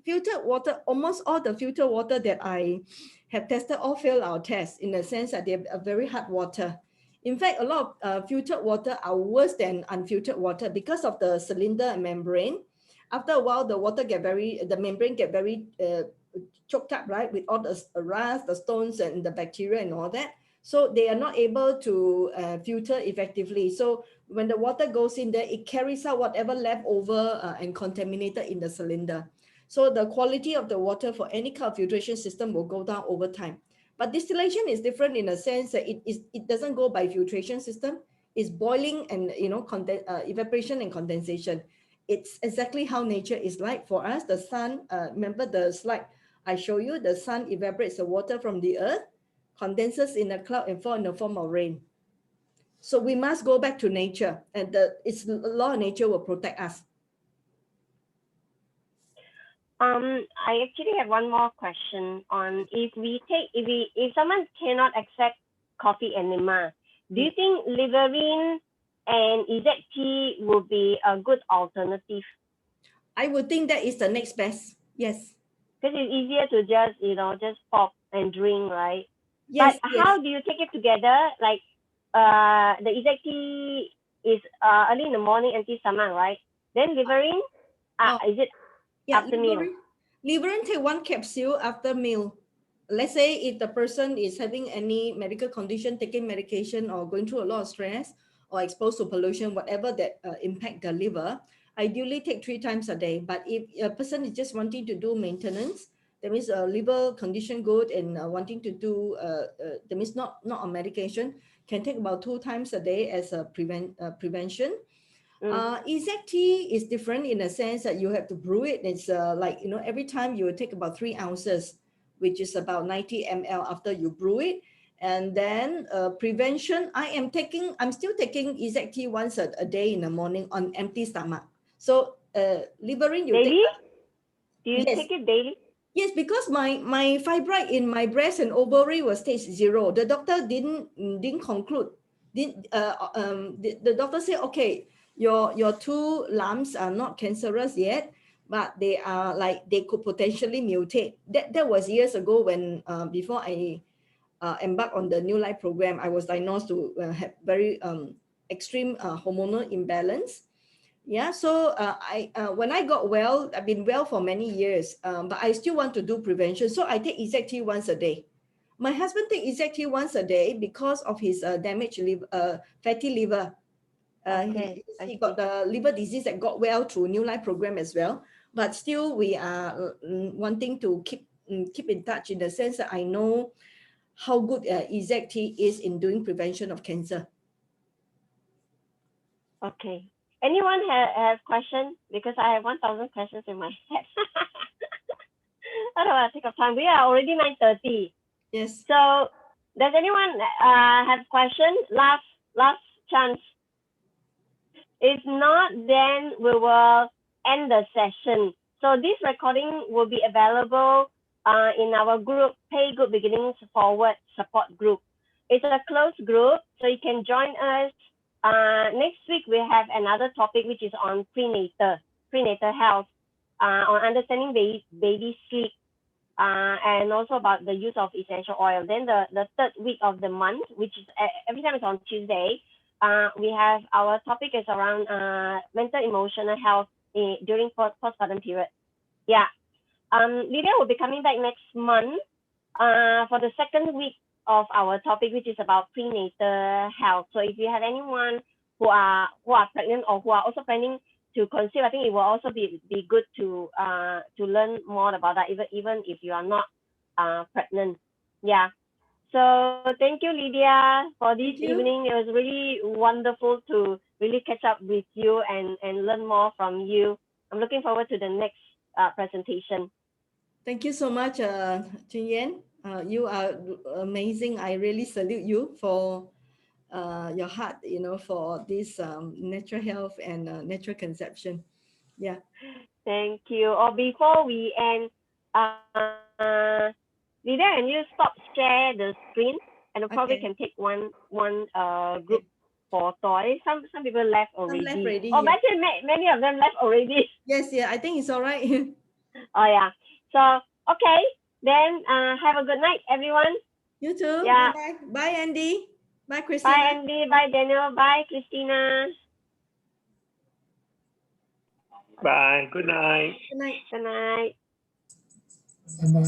filtered water, almost all the filtered water that I have tested all failed our tests in the sense that they're very hard water. In fact, a lot of filtered water are worse than unfiltered water because of the cylinder and membrane. After a while, the membrane get very choked up, right, with all the rust, the stones and the bacteria and all that. So they are not able to filter effectively. So when the water goes in there, it carries out whatever left over and contaminated in the cylinder. So the quality of the water for any kind of filtration system will go down over time. But distillation is different in a sense that it doesn't go by filtration system. It's boiling and evaporation and condensation. It's exactly how nature is like for us. The sun, remember the slide I show you, the sun evaporates the water from the earth, condenses in a cloud and fall in the form of rain. So we must go back to nature, and the law of nature will protect us. I actually have one more question on if someone cannot accept coffee enema, do you think liverine and EZT would be a good alternative? I would think that is the next best. Yes. Because it's easier to just pop and drink, right? Yes. But how do you take it together? Like the EZT is early in the morning, empty stomach, right? Then liverine, is it afternoon? Liverin take 1 capsule after meal. Let's say if the person is having any medical condition, taking medication or going through a lot of stress or exposed to pollution, whatever that impact the liver, ideally take 3 times a day. But if a person is just wanting to do maintenance, that means a liver condition good and wanting to do, that means not on medication, can take about 2 times a day as a prevention. Exact tea is different in a sense that you have to brew it. It's like, you know, every time you will take about 3 ounces, which is about 90 ml after you brew it. And then prevention, I'm still taking exact tea once a day in the morning on empty stomach. So Liverin, you Daily? take. Do you Yes. take it daily? Yes, because my fibroid in my breast and ovary was stage 0. The doctor didn't conclude. The doctor said, okay, your 2 lumps are not cancerous yet, but they are like, they could potentially mutate. That was years ago when before I embarked on the New Life program. I was diagnosed to have very extreme hormonal imbalance. Yeah, so when I got well, I've been well for many years, but I still want to do prevention. So I take exact tea once a day. My husband take exact tea once a day because of his damaged liver, fatty liver. Okay, He got the liver disease that got well through New Life program as well. But still, we are wanting to keep in touch in the sense that I know how good exact tea is in doing prevention of cancer. Okay. Anyone has questions? Because I have 1,000 questions in my head. I don't want to take up time. We are already 9:30. Yes. So does anyone have questions? Last chance. If not, then we will end the session. So this recording will be available in our group, Pay Good Beginnings Forward support group. It's a closed group, so you can join us. Next week, we have another topic, which is on prenatal health, on understanding baby sleep, and also about the use of essential oil. Then the 3rd week of the month, which is every time it's on Tuesday, we have our topic is around mental emotional health during postpartum period. Yeah. Lydia will be coming back next month for the 2nd week of our topic, which is about prenatal health. So if you have anyone who are pregnant or who are also planning to conceive, I think it will also be good to learn more about that, even if you are not pregnant. Yeah. So thank you, Lydia, for this evening. It was really wonderful to really catch up with you and learn more from you. I'm looking forward to the next presentation. Thank you so much, Choon Yen. You are amazing. I really salute you for your heart, you know, for this natural health and natural conception. Yeah. Thank you. Or before we end, Lydia, can you stop share the screen? And probably can take one group for toys. Some people left already. Some left already. Oh, actually, many of them left already. Yes, yeah. I think it's all right. Oh yeah. So okay, then have a good night, everyone. You too. Yeah. Bye. Bye, Andy. Bye, Christina. Bye, Andy. Bye, Daniel. Bye, Christina. Bye. Good night. Good night. Good night. Bye-bye.